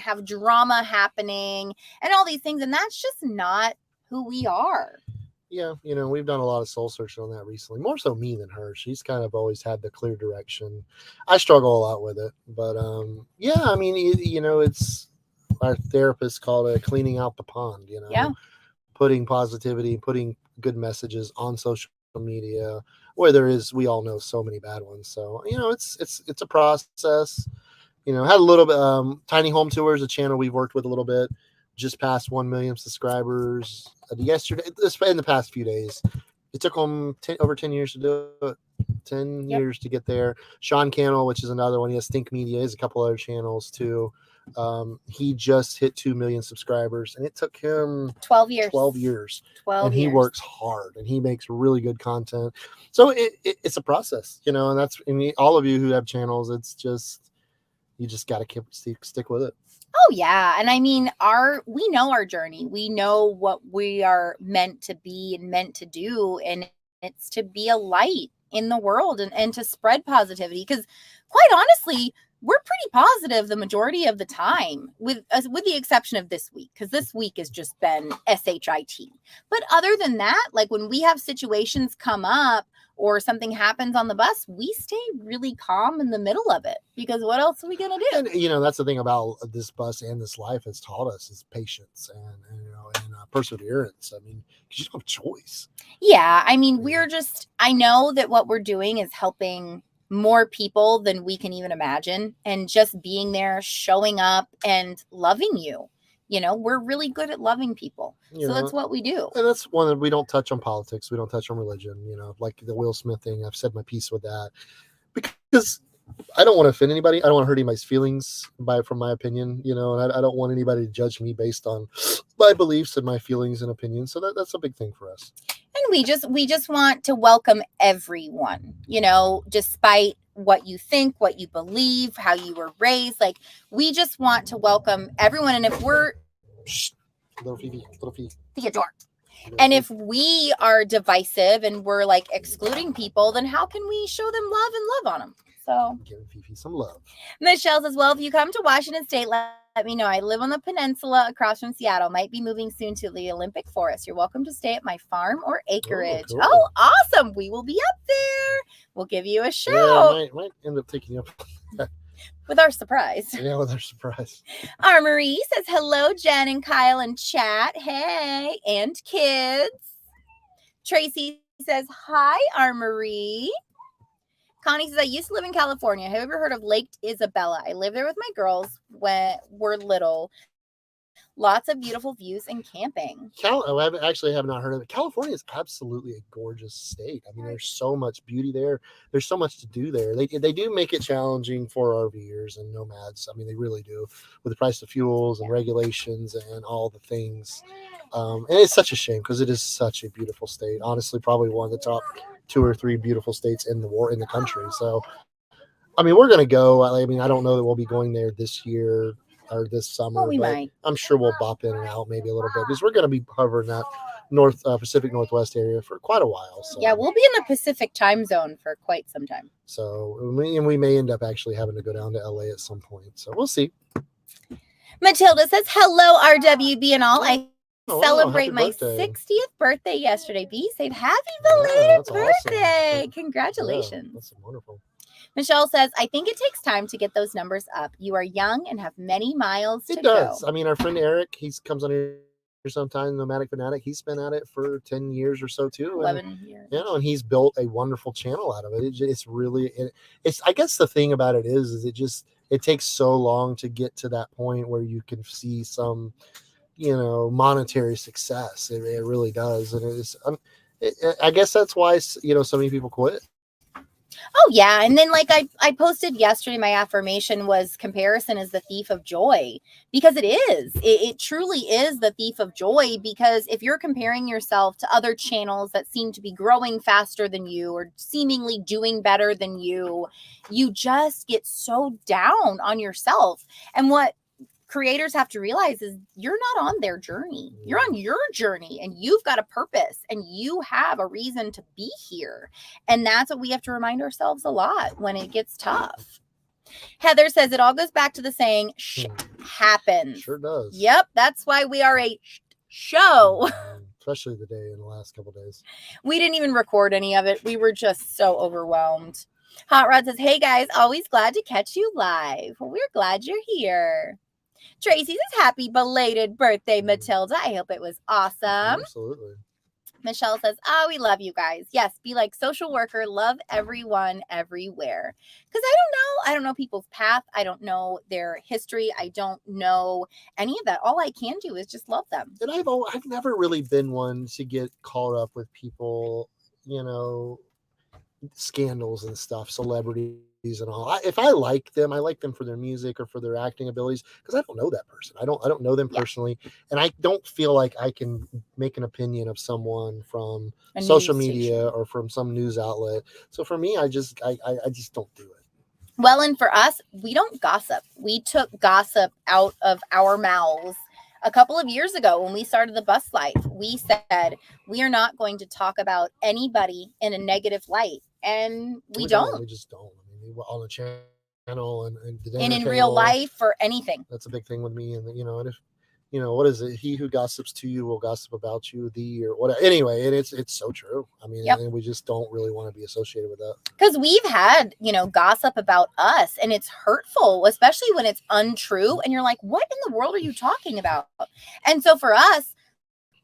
S1: have drama happening and all these things, and that's just not who we are.
S2: Yeah, we've done a lot of soul searching on that recently, more so me than her. She's kind of always had the clear direction. I struggle a lot with it, but it's our therapist called it cleaning out the pond, putting positivity, putting good messages on social media where we all know so many bad ones. So, it's a process, had a little bit, Tiny Home Tours, a channel we've worked with a little bit, just passed 1 million subscribers yesterday, in the past few days. It took them over 10 years to do it. 10 years to get there. Sean Cannell, which is another one. He has Think Media. He has a couple other channels too. He just hit 2 million subscribers, and it took him
S1: 12 years.
S2: 12 years.
S1: 12
S2: and
S1: years.
S2: He works hard, and he makes really good content. So it's a process, and that's all of you who have channels. It's just you just got to stick with it.
S1: Oh yeah, and we know our journey. We know what we are meant to be and meant to do, and it's to be a light in the world and to spread positivity. Because quite honestly, we're pretty positive the majority of the time, with the exception of this week, because this week has just been SHIT. But other than that, when we have situations come up or something happens on the bus, we stay really calm in the middle of it, because what else are we going to do?
S2: And that's the thing about this bus and this life has taught us is patience and perseverance. You just don't have a choice.
S1: Yeah. I know that what we're doing is helping more people than we can even imagine, and just being there, showing up and loving you. We're really good at loving people. So that's what we do.
S2: And that's one that we don't touch on politics. We don't touch on religion, like the Will Smith thing. I've said my piece with that because I don't want to offend anybody. I don't want to hurt anybody's feelings from my opinion, and I don't want anybody to judge me based on my beliefs and my feelings and opinions. So that's a big thing for us.
S1: And we just want to welcome everyone, you know, despite what you think, what you believe, how you were raised. Like, we just want to welcome everyone. And if we're
S2: Shh. Little Fifi.
S1: Theodore, and if we are divisive and we're like excluding people, then how can we show them love and love on them? So
S2: Giving Fifi some love.
S1: Michelle says, well, if you come to Washington State, let me know. I live on the peninsula across from Seattle. Might be moving soon to the Olympic Forest. You're welcome to stay at my farm or acreage.
S2: Cool.
S1: Oh, awesome. We will be up there. We'll give you a shout.
S2: Yeah, might end up taking you up
S1: with our surprise.
S2: Yeah, with our surprise.
S1: Armory says, hello, Jen and Kyle and chat. Hey, and kids. Tracy says, hi, Armory. Connie says, I used to live in California. Have you ever heard of Lake Isabella? I lived there with my girls when we're little. Lots of beautiful views and camping.
S2: I actually have not heard of it. California is absolutely a gorgeous state. I mean, there's so much beauty there. There's so much to do there. They do make it challenging for RVers and nomads. I mean, they really do, with the price of fuels and regulations and all the things. And it's such a shame because it is such a beautiful state. Honestly, probably one of the top 2 or 3 beautiful states in the country. So, I mean, we're going to go. I mean, I don't know that we'll be going there this year or this summer,
S1: well, we
S2: but
S1: might.
S2: I'm sure we'll bop in and out maybe a little bit because we're going to be covering that Pacific Northwest area for quite a while. So.
S1: Yeah, we'll be in the Pacific time zone for quite some time.
S2: So we may end up actually having to go down to LA at some point. So we'll see.
S1: Matilda says, hello, RWB and all. I celebrate my
S2: birthday.
S1: 60th birthday yesterday. B said, happy belated birthday.
S2: Awesome.
S1: Congratulations.
S2: Yeah, that's wonderful.
S1: Michelle says, I think it takes time to get those numbers up. You are young and have many miles to go.
S2: It does. I mean, our friend Eric, he comes on here sometimes, Nomadic Fanatic. He's been at it for 10 years or so too.
S1: 11 years.
S2: You know, and he's built a wonderful channel out of it. It's really, it's, I guess the thing about it is it takes so long to get to that point where you can see some, you know, monetary success. It really does. And I guess that's why, you know, so many people quit.
S1: Oh, yeah. And then like I posted yesterday, my affirmation was comparison is the thief of joy, because it is. It truly is the thief of joy, because if you're comparing yourself to other channels that seem to be growing faster than you or seemingly doing better than you, you just get so down on yourself. And what creators have to realize is you're not on their journey. You're on your journey, and you've got a purpose, and you have a reason to be here. And that's what we have to remind ourselves a lot when it gets tough. Heather says it all goes back to the saying, happens.
S2: Sure does.
S1: Yep. That's why we are a show.
S2: Especially the day in the last couple of days. We
S1: didn't even record any of it. We were just so overwhelmed. Hot Rod says, hey guys, always glad to catch you live. Well, we're glad you're here. Tracy says, happy belated birthday, Matilda. I hope it was awesome.
S2: Absolutely.
S1: Michelle says, oh, we love you guys. Yes, be like social worker. Love everyone everywhere. Because I don't know people's path. I don't know their history. I don't know any of that. All I can do is just love them.
S2: And I've never really been one to get caught up with people, you know, scandals and stuff, celebrities and all. If I like them for their music or for their acting abilities, because I don't know that person. I don't know them personally, and I don't feel like I can make an opinion of someone from social media or from some news outlet. So for me, I just don't do it.
S1: Well, and for us, we don't gossip. We took gossip out of our mouths a couple of years ago when we started the bus life. We said we are not going to talk about anybody in a negative light, and we don't.
S2: We just don't. I mean, on the channel and
S1: in real life or anything.
S2: That's a big thing with me. And you know, and if you know, what is it? He who gossips to you will gossip about you, or whatever. Anyway, and it's so true. I mean, and we just don't really want to be associated with that.
S1: Because we've had, you know, gossip about us, and it's hurtful, especially when it's untrue. And you're like, what in the world are you talking about? And so for us,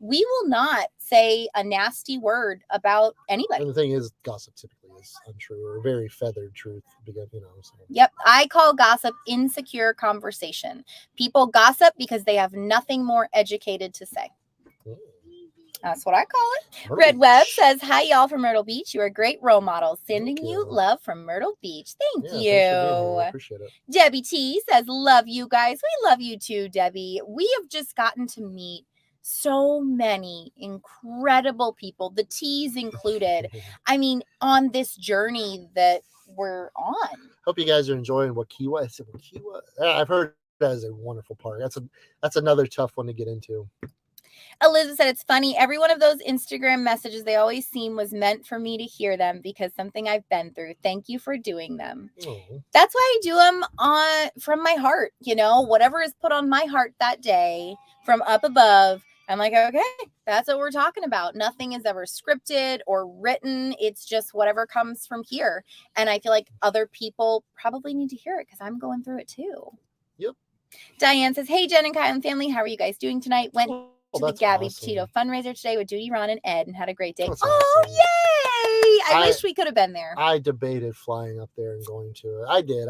S1: we will not say a nasty word about anybody.
S2: And the thing is, gossip typically is untrue or very feathered truth. You know. So.
S1: Yep. I call gossip insecure conversation. People gossip because they have nothing more educated to say. That's what I call it. Red Web says, hi, y'all from Myrtle Beach. You are great role models. Sending you love from Myrtle Beach. Thank you.
S2: I appreciate it.
S1: Debbie T says, love you guys. We love you too, Debbie. We have just gotten to meet so many incredible people, the T's included. I mean, on this journey that we're on.
S2: Hope you guys are enjoying Wakiwa. I said Wakiwa. I've heard that is a wonderful park. That's another tough one to get into.
S1: Elizabeth said, it's funny. Every one of those Instagram messages they always seem was meant for me to hear them because something I've been through. Thank you for doing them.
S2: Oh.
S1: That's why I do them from my heart. You know, whatever is put on my heart that day from up above. I'm like, okay, that's what we're talking about. Nothing is ever scripted or written. It's just whatever comes from here. And I feel like other people probably need to hear it because I'm going through it too.
S2: Yep.
S1: Diane says, hey, Jen and Kyle and family, how are you guys doing tonight? Went to the Gabby
S2: awesome.
S1: Petito fundraiser today with Judy, Ron, and Ed and had a great day.
S2: That's
S1: Oh,
S2: awesome.
S1: yay! I wish we could have been there.
S2: I debated flying up there and going to it. I did.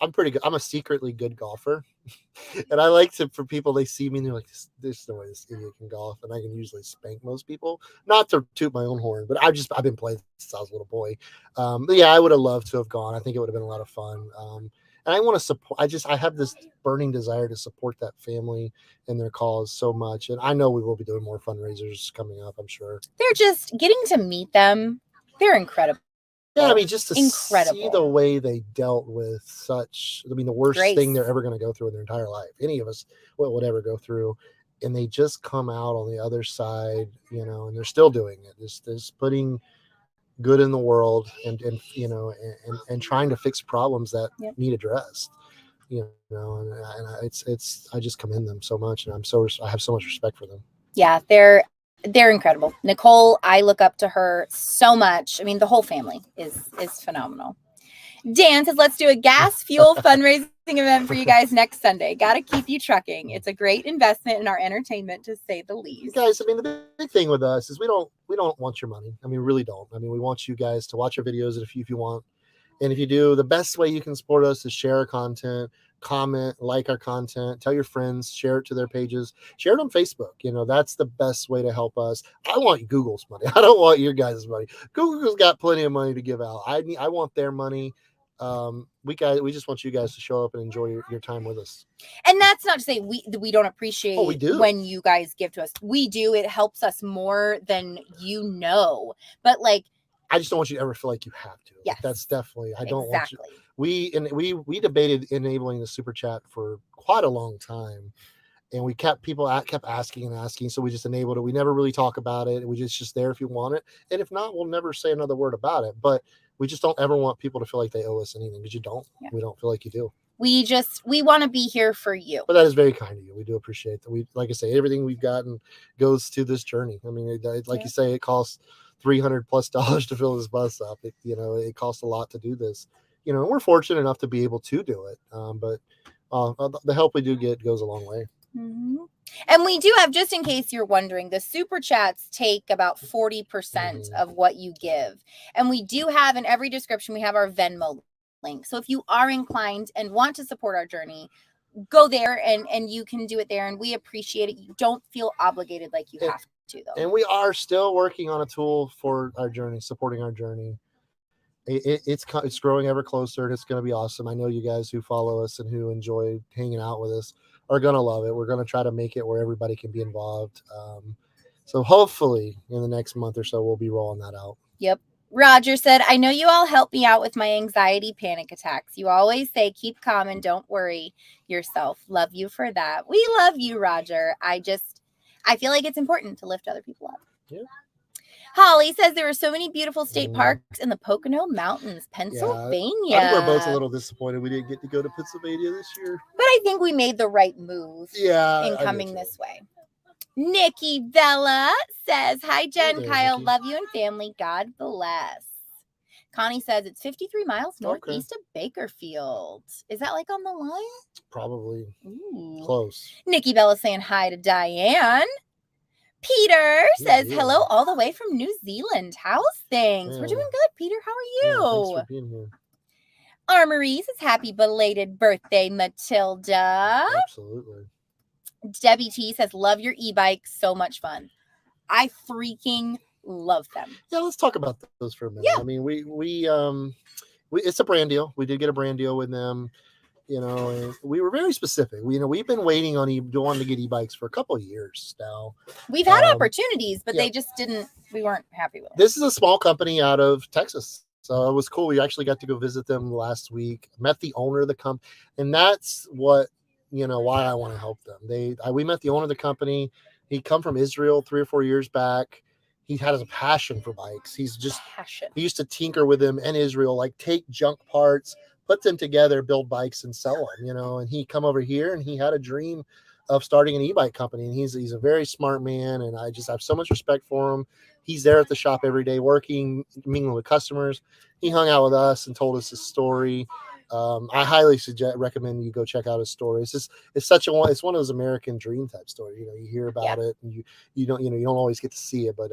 S2: I'm pretty good. I'm a secretly good golfer. And I like to, for people, they see me and they're like, there's no way this idiot can golf. And I can usually spank most people. Not to toot my own horn, but I've been playing since I was a little boy. But yeah, I would have loved to have gone. I think it would have been a lot of fun. And I want to support, I have this burning desire to support that family and their cause so much. And I know we will be doing more fundraisers coming up, I'm sure.
S1: They're just getting to meet them. They're incredible.
S2: Yeah, I mean, just to see the way they dealt with the worst thing they're ever going to go through in their entire life. Any of us would ever go through. And they just come out on the other side, and they're still doing it. Just putting good in the world and trying to fix problems that need addressed. And I just commend them so much, and I have so much respect for them.
S1: Yeah, they're incredible. Nicole, I look up to her so much. I mean, the whole family is phenomenal. Dan says, let's do a gas fuel fundraising event for you guys next Sunday. Got to keep you trucking. It's a great investment in our entertainment, to say the least.
S2: Guys, I mean, the big thing with us is we don't want your money. I mean, we really don't. I mean, we want you guys to watch our videos if you want. And if you do, the best way you can support us is share our content, comment, like our content, tell your friends, share it to their pages, share it on Facebook. That's the best way to help us. I want Google's money. I don't want your guys' money. Google's got plenty of money to give out. I want their money. We just want you guys to show up and enjoy your time with us.
S1: And that's not to say we don't appreciate
S2: we do.
S1: When you guys give to us. We do. It helps us more than But
S2: I just don't want you to ever feel like you have to.
S1: Yes.
S2: That's definitely, I don't want you. We debated enabling the super chat for quite a long time, and people kept asking and asking. So we just enabled it. We never really talk about it. It's just there if you want it. And if not, we'll never say another word about it. But we just don't ever want people to feel like they owe us anything, because you don't. Yeah. We don't feel like you do.
S1: We want to be here for you.
S2: But that is very kind of you. We do appreciate that. Like I say, everything we've gotten goes to this journey. I mean, you say, it costs $300+ to fill this bus up. It costs a lot to do this. We're fortunate enough to be able to do it. But the help we do get goes a long way.
S1: Mm-hmm. And we do have, just in case you're wondering, the super chats take about 40% of what you give. And we do have, in every description, we have our Venmo link. So if you are inclined and want to support our journey, go there and you can do it there. And we appreciate it. You don't feel obligated like you have to, though.
S2: And we are still working on a tool for our journey, supporting our journey. It's growing ever closer, and it's going to be awesome. I know you guys who follow us and who enjoy hanging out with us are going to love it. We're going to try to make it where everybody can be involved. So hopefully in the next month or so, we'll be rolling that out.
S1: Yep. Roger said, I know you all help me out with my anxiety panic attacks. You always say, keep calm and don't worry yourself. Love you for that. We love you, Roger. I feel like it's important to lift other people up.
S2: Yeah.
S1: Holly says there are so many beautiful state parks in the Pocono Mountains, Pennsylvania.
S2: Yeah. I think we're both a little disappointed we didn't get to go to Pennsylvania this year.
S1: But I think we made the right move in coming this way. Nikki Bella says, hi, Jen, Kyle,
S2: Nikki.
S1: love you and family. God bless. Connie says it's 53 miles northeast of Bakerfield. Is that on the line?
S2: Probably.
S1: Ooh.
S2: Close.
S1: Nikki Bella saying hi to Diane. Peter says hello all the way from New Zealand. How's things? We're doing good, Peter. How are you?
S2: Thanks for being here.
S1: Armory says happy belated birthday, Matilda.
S2: Absolutely.
S1: Debbie T says love your e-bikes. So much fun. I freaking love them.
S2: Yeah, let's talk about those for a minute.
S1: Yeah.
S2: I mean, we it's a brand deal. We did get a brand deal with them. And we were very specific. We've been waiting on wanting to get e-bikes for a couple of years now.
S1: We've had opportunities, but they just we weren't happy with them.
S2: This is a small company out of Texas. So it was cool. We actually got to go visit them last week. Met the owner of the company, and that's what why I want to help them. We met the owner of the company. He come from Israel 3 or 4 years back. He has a passion for bikes. He used to tinker with them in Israel, like take junk parts, put them together, build bikes, and sell them. And he come over here and he had a dream of starting an e-bike company. And he's a very smart man, and I just have so much respect for him. He's there at the shop every day, working, mingling with customers. He hung out with us and told us his story. I highly recommend you go check out his story. It's one of those American dream type stories. You hear about it, and you don't always get to see it, but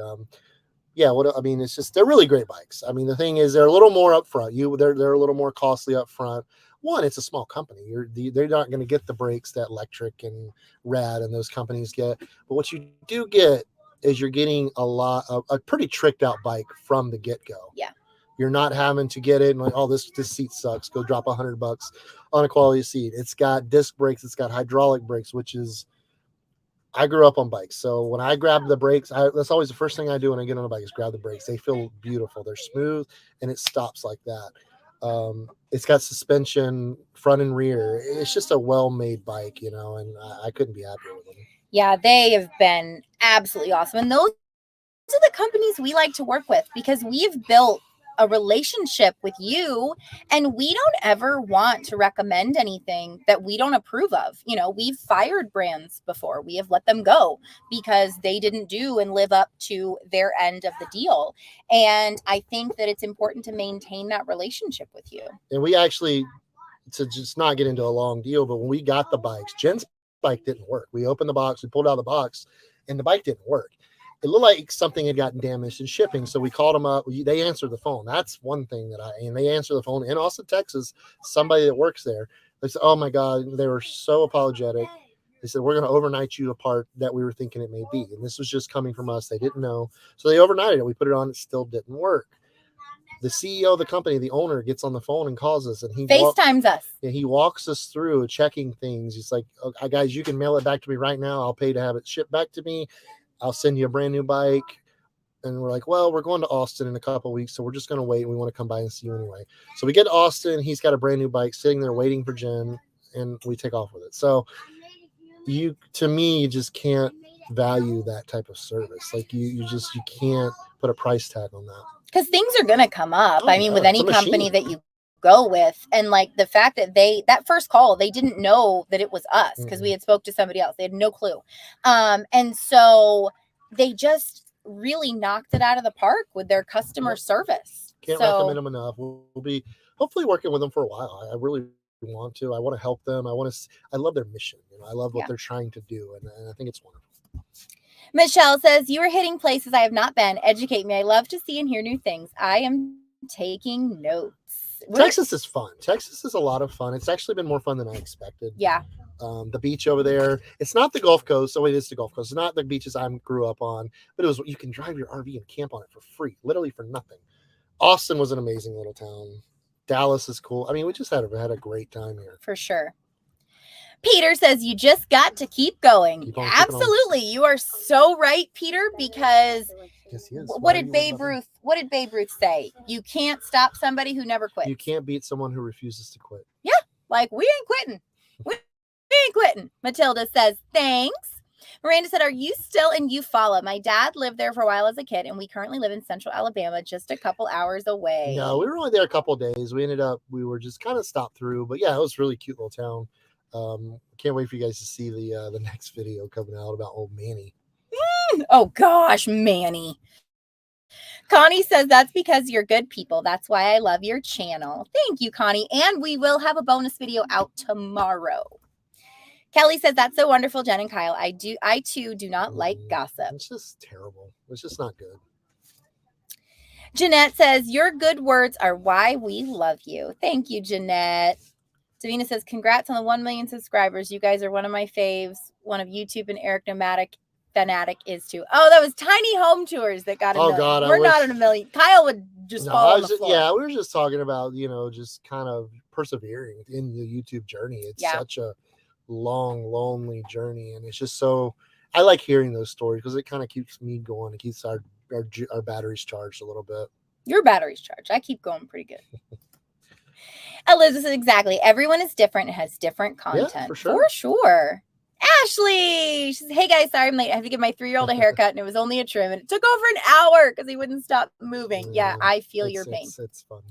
S2: it's just they're really great bikes. I mean, the thing is, they're a little more upfront. They're a little more costly up front. One, it's a small company. They're not going to get the brakes that Electric and Rad and those companies get. But what you do get is you're getting a pretty tricked out bike from the get go.
S1: Yeah.
S2: You're not having to get it and like, oh, this seat sucks. Go drop $100 on a quality seat. It's got disc brakes. It's got hydraulic brakes, which is, I grew up on bikes. So when I grab the brakes, that's always the first thing I do when I get on a bike is grab the brakes. They feel beautiful. They're smooth and it stops like that. It's got suspension front and rear. It's just a well-made bike, and I couldn't be happier with them.
S1: Yeah, they have been absolutely awesome. And those are the companies we like to work with because we've built a relationship with you, and we don't ever want to recommend anything that we don't approve of. We've fired brands before. We have let them go because they didn't do and live up to their end of the deal. And I think that it's important to maintain that relationship with you.
S2: And we actually, to just not get into a long deal, but when we got the bikes, Jenn's bike didn't work. We opened the box, we pulled out the box, and the bike didn't work. It looked like something had gotten damaged in shipping. So we called them up. They answered the phone. That's one thing and they answered the phone in Austin, Texas, somebody that works there. They said, oh my God, they were so apologetic. They said, we're going to overnight you a part that we were thinking it may be. And this was just coming from us. They didn't know. So they overnighted it. We put it on. It still didn't work. The CEO of the company, the owner, gets on the phone and calls us, and he
S1: FaceTimes us.
S2: Yeah, he walks us through checking things. He's like, okay, guys, you can mail it back to me right now. I'll pay to have it shipped back to me. I'll send you a brand new bike. And we're like, well, we're going to Austin in a couple of weeks, so we're just going to wait. We want to come by and see you anyway. So we get to Austin. He's got a brand new bike sitting there waiting for Jenn, and we take off with it. So you just can't value that type of service. Like you can't put a price tag on that.
S1: Because things are going to come up. With any company that you go with. And like the fact that that first call, they didn't know that it was us because we had spoke to somebody else. They had no clue. And so they just really knocked it out of the park with their customer service.
S2: Can't recommend them enough. We'll be hopefully working with them for a while. I really want to. I want to help them. I love their mission. I love what they're trying to do. And I think it's wonderful.
S1: Michelle says, you are hitting places I have not been. Educate me. I love to see and hear new things. I am taking notes.
S2: Texas is fun. Texas is a lot of fun. It's actually been more fun than I expected.
S1: Yeah.
S2: The beach over there, it's not the Gulf Coast. So it is the Gulf Coast. It's not the beaches I grew up on, but you can drive your RV and camp on it for free, literally for nothing. Austin was an amazing little town. Dallas is cool. I mean, we just had a great time here.
S1: For sure. Peter says you just got to keep going. Absolutely. You are so right, Peter, because
S2: yes, he is.
S1: What did Babe Ruth say? You can't stop somebody who never quits.
S2: You can't beat someone who refuses to quit.
S1: Yeah. Like we ain't quitting. We ain't quitting. Matilda says, thanks. Miranda said, are you still in Eufaula? My dad lived there for a while as a kid, and we currently live in central Alabama, just a couple hours away.
S2: No, we were only there a couple of days. We were just kind of stopped through, but yeah, it was a really cute little town. Can't wait for you guys to see the next video coming out about old Manny.
S1: Oh gosh, Manny. Connie says that's because you're good people. That's why I love your channel. Thank you, Connie. And we will have a bonus video out tomorrow. Kelly says that's so wonderful, Jenn and Kyle. I too do not like gossip.
S2: It's just terrible. It's just not good.
S1: Jeanette says your good words are why we love you. Thank you, Jeanette. Davina says, congrats on the 1 million subscribers. You guys are one of my faves. One of YouTube and Eric Nomadic Fanatic is too. Oh, that was Tiny Home Tours that got a million.
S2: God,
S1: we're not in a million. Kyle would just fall on the floor.
S2: Yeah, we were just talking about, just kind of persevering in the YouTube journey. It's
S1: Yeah.
S2: such a long, lonely journey, and it's just so. I like hearing those stories because it kind of keeps me going. It keeps our batteries charged a little bit.
S1: Your battery's charged. I keep going pretty good. Elizabeth says exactly. Everyone is different and has different content.
S2: Yeah, for sure.
S1: For sure. Ashley, she says, hey guys, sorry I'm late. I have to give my 3-year-old a haircut and it was only a trim and it took over an hour because he wouldn't stop moving. Yeah, I feel your pain.
S2: It's fun.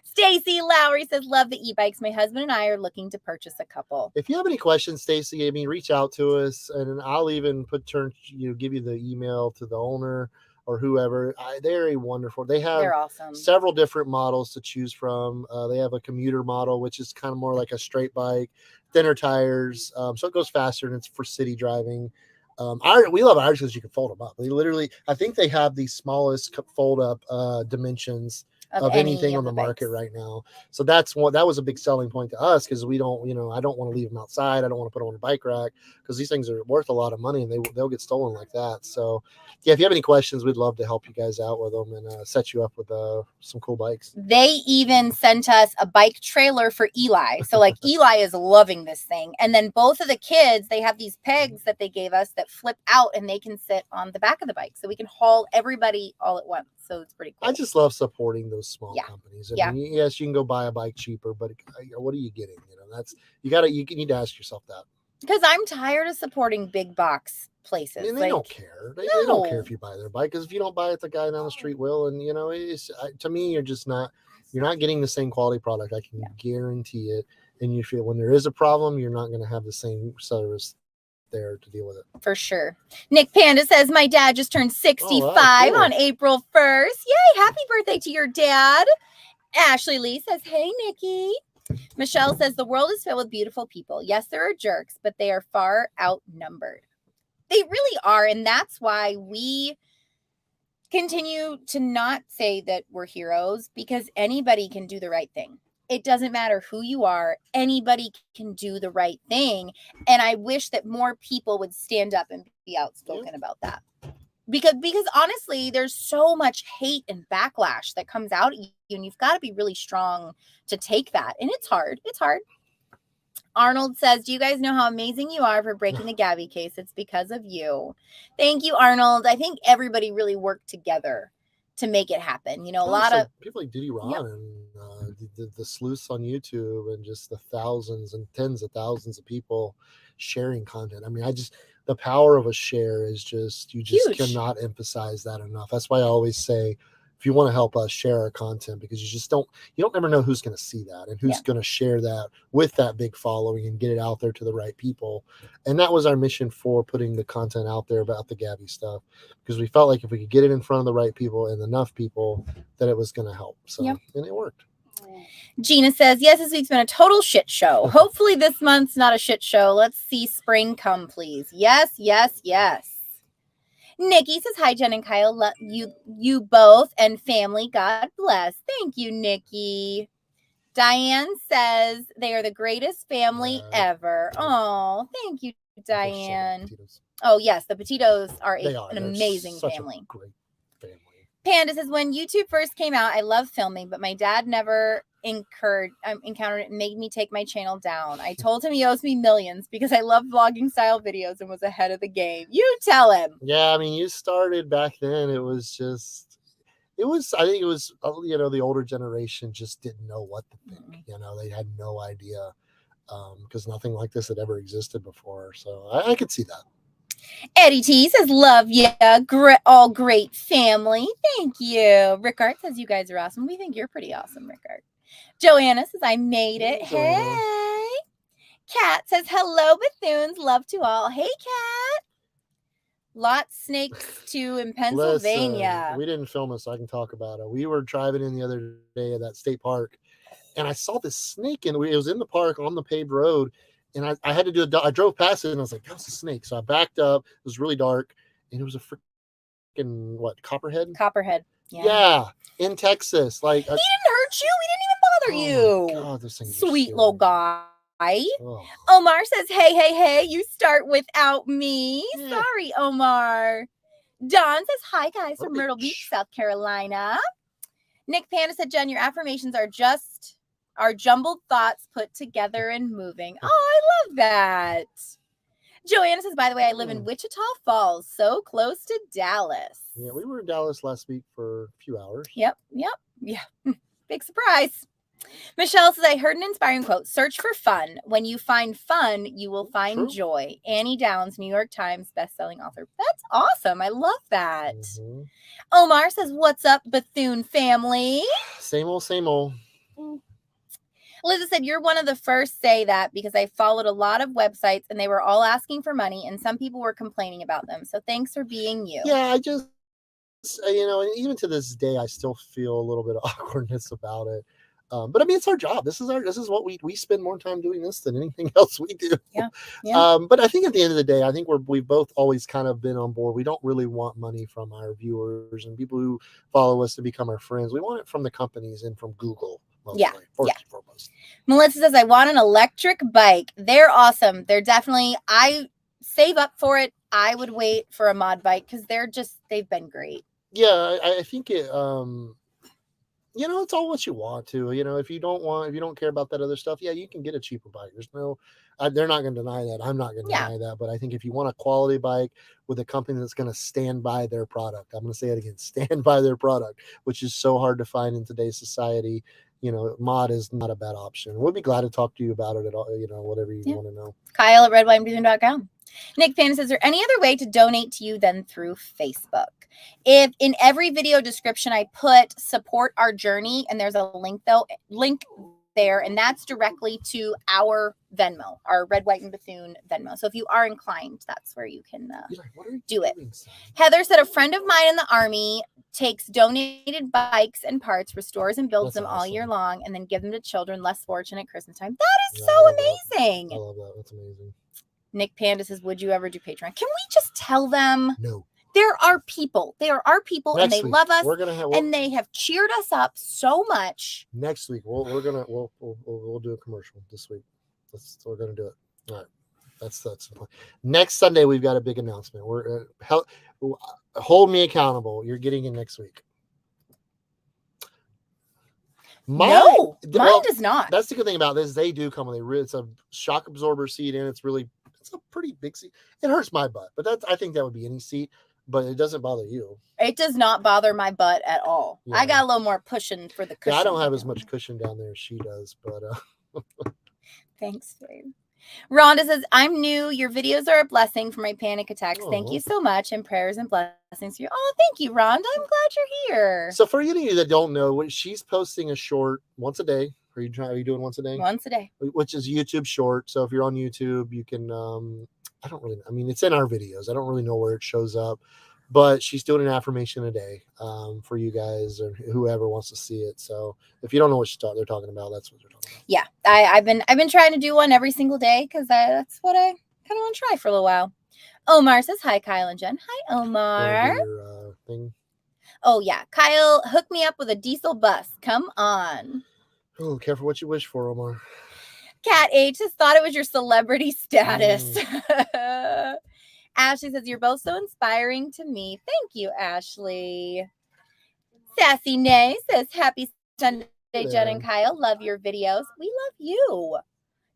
S1: Stacy Lowry says, love the e-bikes. My husband and I are looking to purchase a couple.
S2: If you have any questions, Stacy, I mean, reach out to us, and I'll even give you the email to the owner or whoever. They're wonderful. They're
S1: awesome.
S2: Several different models to choose from. They have a commuter model, which is kind of more like a straight bike, thinner tires, so it goes faster, and it's for city driving. We love ours because you can fold them up. I think they have the smallest fold up dimensions of anything on the market right now. So that was a big selling point to us because we don't, I don't want to leave them outside. I don't want to put them on a bike rack because these things are worth a lot of money and they'll get stolen like that. So yeah, if you have any questions, we'd love to help you guys out with them and set you up with some cool bikes.
S1: They even sent us a bike trailer for Eli. So like Eli is loving this thing. And then both of the kids, they have these pegs that they gave us that flip out and they can sit on the back of the bike. So we can haul everybody all at once. So it's pretty cool.
S2: I just love supporting those small companies. I mean, yes, you can go buy a bike cheaper, but what are you getting? You need to ask yourself that.
S1: Because I'm tired of supporting big box places.
S2: I mean, they don't care. They don't care if you buy their bike because if you don't buy it, the guy down the street will. And to me, you're not getting the same quality product. I can guarantee it. And you feel when there is a problem, you're not going to have the same service there to deal with it.
S1: For sure. Nick Panda says, my dad just turned 65 on April 1st. Yay, happy birthday to your dad. Ashley Lee says, hey, Nikki. Michelle says, the world is filled with beautiful people. Yes, there are jerks, but they are far outnumbered. They really are. And that's why we continue to not say that we're heroes because anybody can do the right thing. It doesn't matter who you are. Anybody can do the right thing. And I wish that more people would stand up and be outspoken about that. Because honestly, there's so much hate and backlash that comes out at you, and you've got to be really strong to take that. And it's hard. It's hard. Arnold says, do you guys know how amazing you are for breaking the Gabby case? It's because of you. Thank you, Arnold. I think everybody really worked together to make it happen. A lot of
S2: people like Diddy Ron and the sleuths on YouTube and just the thousands and tens of thousands of people sharing content. I mean, the power of a share is just, you just cannot emphasize that enough. That's why I always say, if you want to help us, share our content, because you don't ever know who's going to see that and who's going to share that with that big following and get it out there to the right people. And that was our mission for putting the content out there about the Gabby stuff, because we felt like if we could get it in front of the right people and enough people, that it was going to help. So, and it worked.
S1: Gina says, yes, this week's been a total shit show. Hopefully this month's not a shit show. Let's see spring come, please. Yes, yes, yes. Nikki says, hi, Jen and Kyle. Love you both and family. God bless. Thank you, Nikki. Diane says, they are the greatest family ever. Oh, thank you, Diane. Oh, yes, the Petitos are an amazing family.
S2: Great family.
S1: Panda says, when YouTube first came out, I love filming, but my dad never encountered it and made me take my channel down. I told him he owes me millions because I love vlogging style videos and was ahead of the game. You tell him.
S2: Yeah, I mean, you started back then. I think it was, the older generation just didn't know what to think. They had no idea because nothing like this had ever existed before. So I could see that.
S1: Eddie T says, love ya. All great family. Thank you. Rickard says, you guys are awesome. We think you're pretty awesome, Rickard. Joanna says, I made it. Hey. Kat says, hello, Bethunes. Love to all. Hey, Kat. Lots snakes too in Pennsylvania.
S2: Listen, we didn't film it, so I can talk about it. We were driving in the other day at that state park, and I saw this snake, and it was in the park on the paved road. And I had to I drove past it and I was like, that was a snake. So I backed up. It was really dark. And it was a freaking, copperhead?
S1: Copperhead.
S2: Yeah. In Texas. Like,
S1: he didn't hurt you. He didn't even bother you.
S2: God, those things
S1: sweet little guy.
S2: Oh.
S1: Omar says, hey, you start without me. Yeah. Sorry, Omar. Don says, hi, guys, from Myrtle Beach, South Carolina. Nick Panda said, Jen, your affirmations are Our jumbled thoughts put together and moving. Oh, I love that. Joanna says, by the way, I live in Wichita Falls, so close to Dallas.
S2: Yeah, we were in Dallas last week for a few hours.
S1: Yep. Yeah. Big surprise. Michelle says, I heard an inspiring quote. Search for fun. When you find fun, you will find
S2: True.
S1: joy. Annie Downs, New York Times bestselling author. That's awesome. I love that.
S2: Mm-hmm.
S1: Omar says, what's up, Bethune family?
S2: Same old, same old.
S1: Liza said, you're one of the first say that because I followed a lot of websites and they were all asking for money and some people were complaining about them. So thanks for being you.
S2: Yeah, I just, and even to this day, I still feel a little bit of awkwardness about it. But I mean, it's our job. This is what we spend more time doing this than anything else we do.
S1: Yeah.
S2: But I think at the end of the day, I think we've both always kind of been on board. We don't really want money from our viewers and people who follow us to become our friends. We want it from the companies and from Google. Mostly, foremost.
S1: Melissa says, I want an electric bike. They're awesome. They're definitely, I save up for it. I would wait for a mod bike because they've been great.
S2: Yeah, I think it, it's all what you want to, if you don't care about that other stuff, yeah, you can get a cheaper bike. There's no, they're not going to deny that. I'm not going to deny that. But I think if you want a quality bike with a company that's going to stand by their product, I'm going to say it again, stand by their product, which is so hard to find in today's society. Mod is not a bad option. We'll be glad to talk to you about it at all, whatever you want to know.
S1: Kyle at redwinebethune.com. Nick Pan says, is there any other way to donate to you than through Facebook? If in every video description I put support our journey, and there's a link there, and that's directly to our Venmo, our Red, White, and Bethune Venmo. So if you are inclined, that's where you can do it. Heather said, a friend of mine in the Army takes donated bikes and parts, restores and builds them all year long, and then give them to children less fortunate at Christmas time. That is so amazing.
S2: I love that. That's amazing.
S1: Nick Panda says, would you ever do Patreon? Can we just tell them?
S2: No.
S1: There are people. They are our people,
S2: Next
S1: and they
S2: week,
S1: love us,
S2: and
S1: they have cheered us up so much.
S2: Next week, we'll do a commercial this week. We're gonna do it. All right, that's the plan. Next Sunday, we've got a big announcement. We're hold me accountable. You're getting it next week.
S1: Mine does not.
S2: That's the good thing about this. They do come with it's a shock absorber seat, and it's a pretty big seat. It hurts my butt, but I think that would be any seat. But it doesn't bother you.
S1: It does not bother my butt at all. Yeah. I got a little more pushing for the cushion.
S2: Yeah, I don't have as much cushion down there as she does, but
S1: Thanks, babe. Rhonda says, I'm new. Your videos are a blessing for my panic attacks. Thank you so much. And prayers and blessings for you. Oh, thank you, Rhonda. I'm glad you're here.
S2: So for any of you that don't know, she's posting a short once a day. Are you doing once a day?
S1: Once a day.
S2: Which is YouTube short. So if you're on YouTube, you can it's in our videos. I don't really know where it shows up, but she's doing an affirmation a day for you guys or whoever wants to see it. So if you don't know what they're talking about, that's what they're talking about.
S1: Yeah, I've been trying to do one every single day because that's what I kind of want to try for a little while. Omar says, hi, Kyle and Jen. Hi, Omar.
S2: Thing.
S1: Oh, yeah. Kyle, hook me up with a diesel bus. Come on.
S2: Oh, careful what you wish for, Omar.
S1: Cat H just thought it was your celebrity status. Ashley says, you're both so inspiring to me. Thank you, Ashley. Sassy Nay says, happy Sunday, Jen and Kyle. Love your videos. We love you.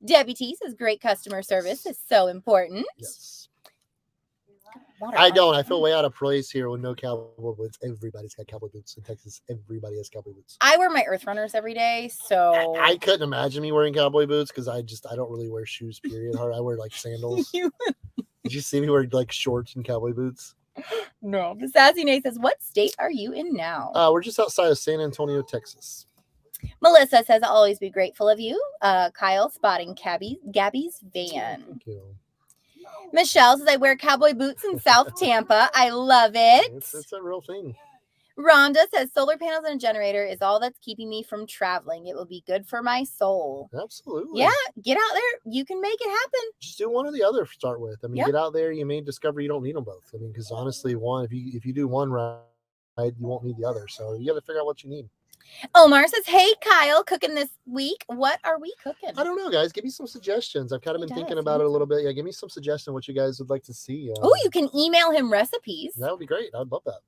S1: Debbie T says, great customer service is so important.
S2: Yes. I don't. I feel way out of place here with no cowboy boots. Everybody's got cowboy boots in Texas. Everybody has cowboy boots.
S1: I wear my Earth Runners every day, so
S2: I couldn't imagine me wearing cowboy boots because I don't really wear shoes. Period. I wear like sandals. Did you see me wear like shorts and cowboy boots?
S1: No. The Sassy Nate says, "What state are you in now?"
S2: We're just outside of San Antonio, Texas.
S1: Melissa says, "I'll always be grateful of you." Kyle spotting Gabby's van.
S2: Thank you.
S1: Michelle says, I wear cowboy boots in South Tampa. I love it.
S2: It's a real thing.
S1: Rhonda says, solar panels and a generator is all that's keeping me from traveling. It will be good for my soul.
S2: Absolutely.
S1: Yeah, get out there. You can make it happen.
S2: Just do one or the other to start with. I mean, Get out there. You may discover you don't need them both. I mean, because honestly, if you do one right, you won't need the other. So you got to figure out what you need.
S1: Omar says, hey, Kyle, cooking this week. What are we cooking?
S2: I don't know, guys. Give me some suggestions. I've kind of been thinking about it a little bit. Yeah, give me some suggestions what you guys would like to see.
S1: Oh, you can email him recipes.
S2: That would be great. I'd love that.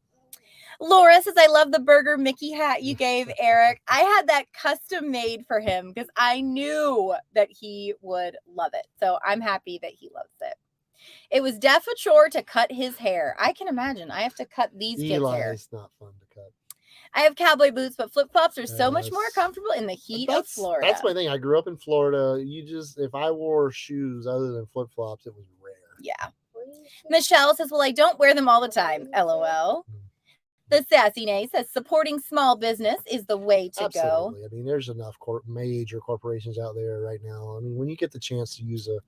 S1: Laura says, I love the burger Mickey hat you gave Eric. I had that custom made for him because I knew that he would love it. So I'm happy that he loves it. It was def a chore to cut his hair. I can imagine. I have to cut these kids' hair.
S2: Eli's not fun to cut.
S1: I have cowboy boots, but flip-flops are so much more comfortable in the heat of Florida.
S2: That's my thing. I grew up in Florida. If I wore shoes other than flip-flops, it was rare.
S1: Yeah. Michelle says, well, I don't wear them all the time. LOL. The Sassy Nay says, supporting small business is the way to go.
S2: I mean, there's enough major corporations out there right now. I mean, when you get the chance to use a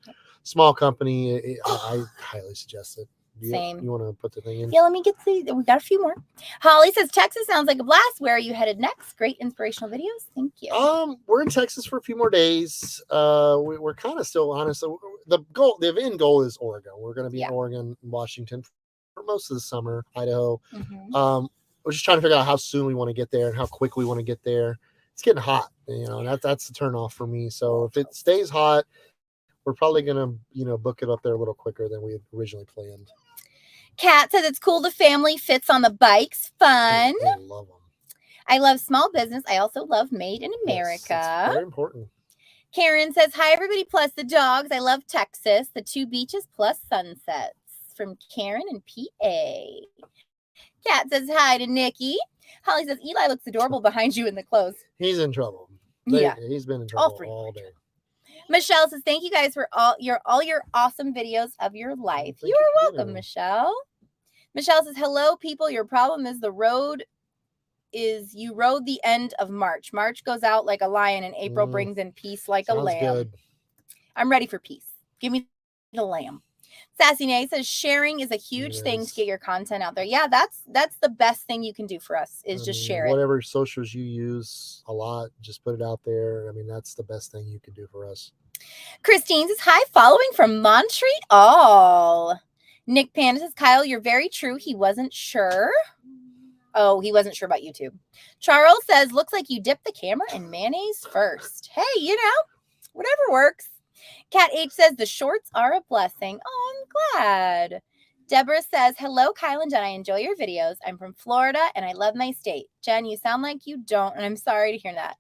S2: small company, I highly suggest it.
S1: Same.
S2: You want to put the thing in?
S1: Yeah, let me get we got a few more. Holly says, Texas sounds like a blast. Where are you headed next? Great inspirational videos. Thank you.
S2: We're in Texas for a few more days. We're kind of still honest. So the end goal is Oregon. We're going to be in Oregon, Washington for most of the summer, Idaho.
S1: Mm-hmm.
S2: We're just trying to figure out how soon we want to get there and how quick we want to get there. It's getting hot, and that's the turnoff for me. So if it stays hot, we're probably going to, book it up there a little quicker than we had originally planned.
S1: Kat says it's cool the family fits on the bikes. Fun.
S2: I love them.
S1: I love small business. I also love Made in America.
S2: Yes, it's very important.
S1: Karen says, hi, everybody, plus the dogs. I love Texas. The 2 beaches plus sunsets. From Karen and PA. Kat says hi to Nikki. Holly says, Eli looks adorable behind you in the clothes.
S2: He's in trouble. He's been in trouble all day.
S1: Michelle says, thank you guys for all your awesome videos of your life. You are welcome, Michelle. Michelle says, hello, people. Your problem is you rode the end of March. March goes out like a lion and April brings in peace like a lamb. Good. I'm ready for peace. Give me the lamb. Sassy Nay says, sharing is a huge thing to get your content out there. Yeah, that's the best thing you can do for us is just share it.
S2: Whatever socials you use a lot, just put it out there. I mean, that's the best thing you can do for us.
S1: Christine says, hi, following from Montreal. Nick Panda says, Kyle, you're very true. He wasn't sure. Oh, he wasn't sure about YouTube. Charles says, looks like you dipped the camera in mayonnaise first. Hey, whatever works. Kat H says, the shorts are a blessing. Oh, I'm glad. Deborah says, hello, Kyle and Jen. I enjoy your videos. I'm from Florida, and I love my state. Jen, you sound like you don't, and I'm sorry to hear that.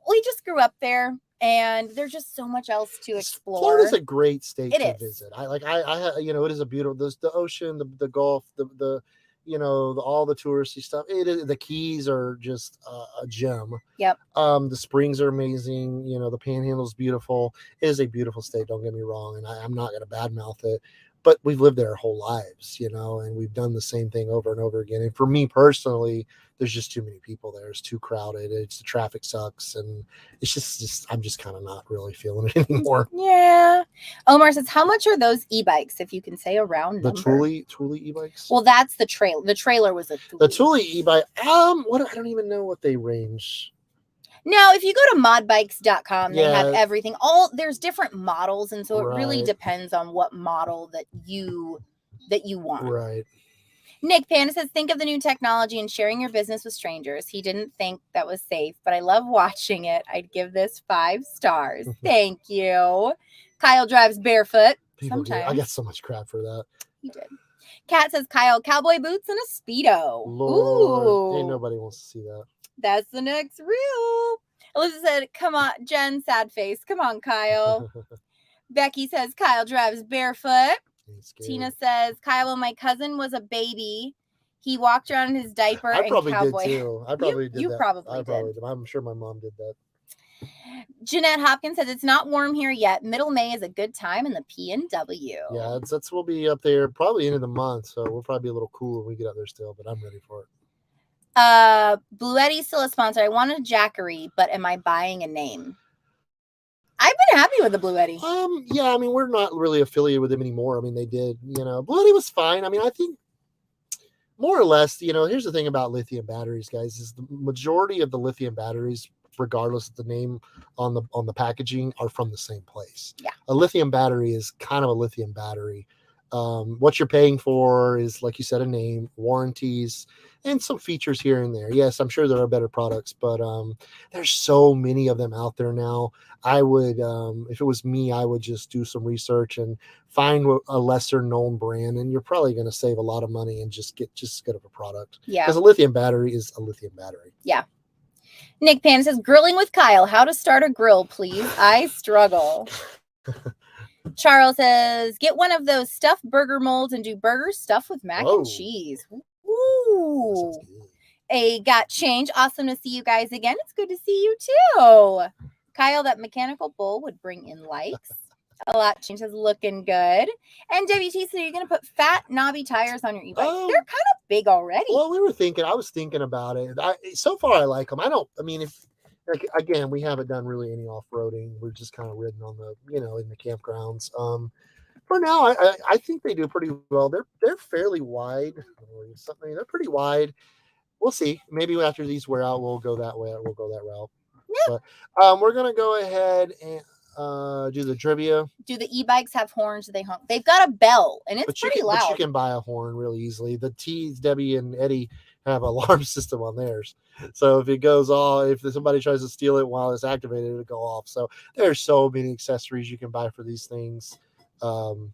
S1: We just grew up there, and there's just so much else to explore.
S2: Florida's a great state to visit. It is a beautiful, the ocean, the Gulf, all the touristy stuff. The Keys are just a gem.
S1: Yep.
S2: The springs are amazing. The Panhandle is beautiful. It is a beautiful state. Don't get me wrong, and I'm not going to badmouth it. But we've lived there our whole lives, and we've done the same thing over and over again. And for me personally, there's just too many people there. It's too crowded. The traffic sucks, and it's just I'm just kind of not really feeling it anymore.
S1: Yeah. Omar says, how much are those e-bikes, if you can say a round number?
S2: The Thule e-bikes?
S1: Well, that's the trail. The trailer was a Thule.
S2: The Thule e-bike. I don't even know what they range.
S1: No, if you go to modbikes.com, they have everything. There's different models, and so it really depends on what model that you want.
S2: Right.
S1: Nick Panda says, think of the new technology and sharing your business with strangers. He didn't think that was safe, but I love watching it. I'd give this 5 stars. Thank you. Kyle drives barefoot. Sometimes.
S2: I got so much crap for that.
S1: He did. Kat says, Kyle, cowboy boots and a Speedo.
S2: Lord,
S1: ooh.
S2: Ain't nobody wants to see that.
S1: That's the next reel. Alyssa said, come on, Jen, sad face. Come on, Kyle. Becky says, Kyle drives barefoot. Tina says, Kyle, when my cousin was a baby, he walked around in his diaper and cowboy.
S2: I probably did too. I probably did.
S1: You probably did.
S2: I'm sure my mom did that.
S1: Jeanette Hopkins says, it's not warm here yet. Middle May is a good time in the PNW.
S2: Yeah, we'll be up there probably end of the month, so we'll probably be a little cool when we get up there still, but I'm ready for it.
S1: Bluetti's still a sponsor. I want a Jackery, but am I buying a name? I've been happy with the Bluetti.
S2: Yeah, I mean, we're not really affiliated with them anymore. I mean, they did, Bluetti was fine. I mean, I think more or less, here's the thing about lithium batteries, guys, is the majority of the lithium batteries, regardless of the name on the packaging, are from the same place.
S1: Yeah.
S2: A lithium battery is kind of a lithium battery. What you're paying for is, like you said, a name, warranties, and some features here and there. Yes, I'm sure there are better products, but there's so many of them out there now. I would, if it was me, I would just do some research and find a lesser known brand, and you're probably going to save a lot of money and just get just as good of a product.
S1: Yeah.
S2: Because a lithium battery is a lithium battery.
S1: Yeah. Nick Pan says, grilling with Kyle. How to start a grill, please. I struggle. Charles says, get one of those stuffed burger molds and do burger stuffed with mac and cheese. Ooh. A got change. Awesome to see you guys again. It's good to see you too. Kyle, that mechanical bull would bring in likes. A lot change is looking good. And WT, so you're going to put fat, knobby tires on your e-bike. They're kind of big already.
S2: Well, I was thinking about it. So far, I like them. Again, we haven't done really any off-roading. We're just kind of ridden on the, in the campgrounds. For now, I think they do pretty well. They're fairly wide. They're pretty wide. We'll see. Maybe after these wear out, we'll go that way. We'll go that route. Yeah. But we're gonna go ahead and do the trivia.
S1: Do the e-bikes have horns? Do they honk? They've got a bell, and it's pretty loud.
S2: But you can buy a horn really easily. The T's, Debbie, and Eddie have an alarm system on theirs. So if it goes off, if somebody tries to steal it while it's activated, it'll go off. So there's so many accessories you can buy for these things. Kyle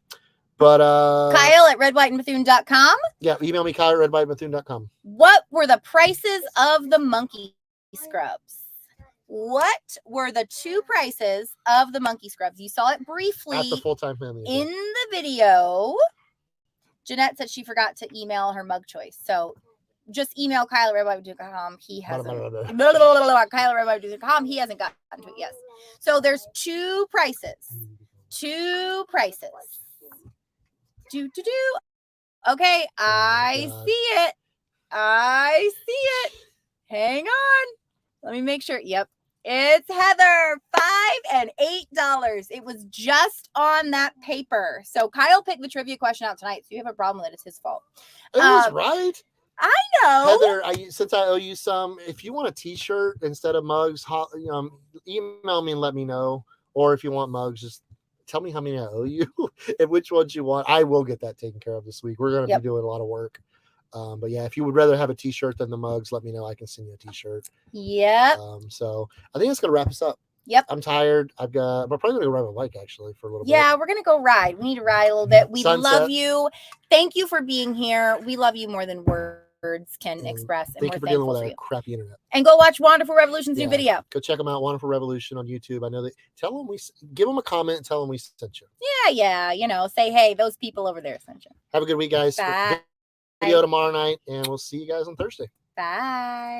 S1: at redwhiteandbethune.com.
S2: Yeah, email me, Kyle at redwhiteandbethune.com.
S1: What were the prices of the monkey scrubs? What were the two prices of the monkey scrubs? You saw it briefly
S2: at the full-time family
S1: in the video. Jeanette said she forgot to email her mug choice. So just email Kyle at redwhiteandbethune.com. He hasn't. Kyle at redwhiteandbethune.com. He hasn't gotten to it yet. So there's two prices. Okay, I see it. Hang on. Let me make sure. Yep. It's Heather, $5 and $8. It was just on that paper. So Kyle picked the trivia question out tonight. So you have a problem with it. It's his fault.
S2: It was right.
S1: I know.
S2: Heather, since I owe you some, if you want a t-shirt instead of mugs, email me and let me know. Or if you want mugs, just tell me how many I owe you and which ones you want. I will get that taken care of this week. We're going to be doing a lot of work. But yeah, if you would rather have a t-shirt than the mugs, let me know. I can send you a t-shirt.
S1: Yep.
S2: So I think that's going to wrap us up.
S1: Yep.
S2: I'm tired. We're probably going to go ride my bike actually for a little bit.
S1: Yeah, we're going to go ride. We need to ride a little bit. We
S2: Sunset.
S1: love you. Thank you for being here. We love you more than words can express. And
S2: thank you for dealing with our crappy internet.
S1: And go watch Wonderful Revolution's new video.
S2: Go check them out. Wonderful Revolution on YouTube. I know tell them give them a comment and tell them we sent you.
S1: Yeah. Say, hey, those people over there sent you.
S2: Have a good week, guys.
S1: Bye.
S2: Video tomorrow night, and we'll see you guys on Thursday.
S1: Bye.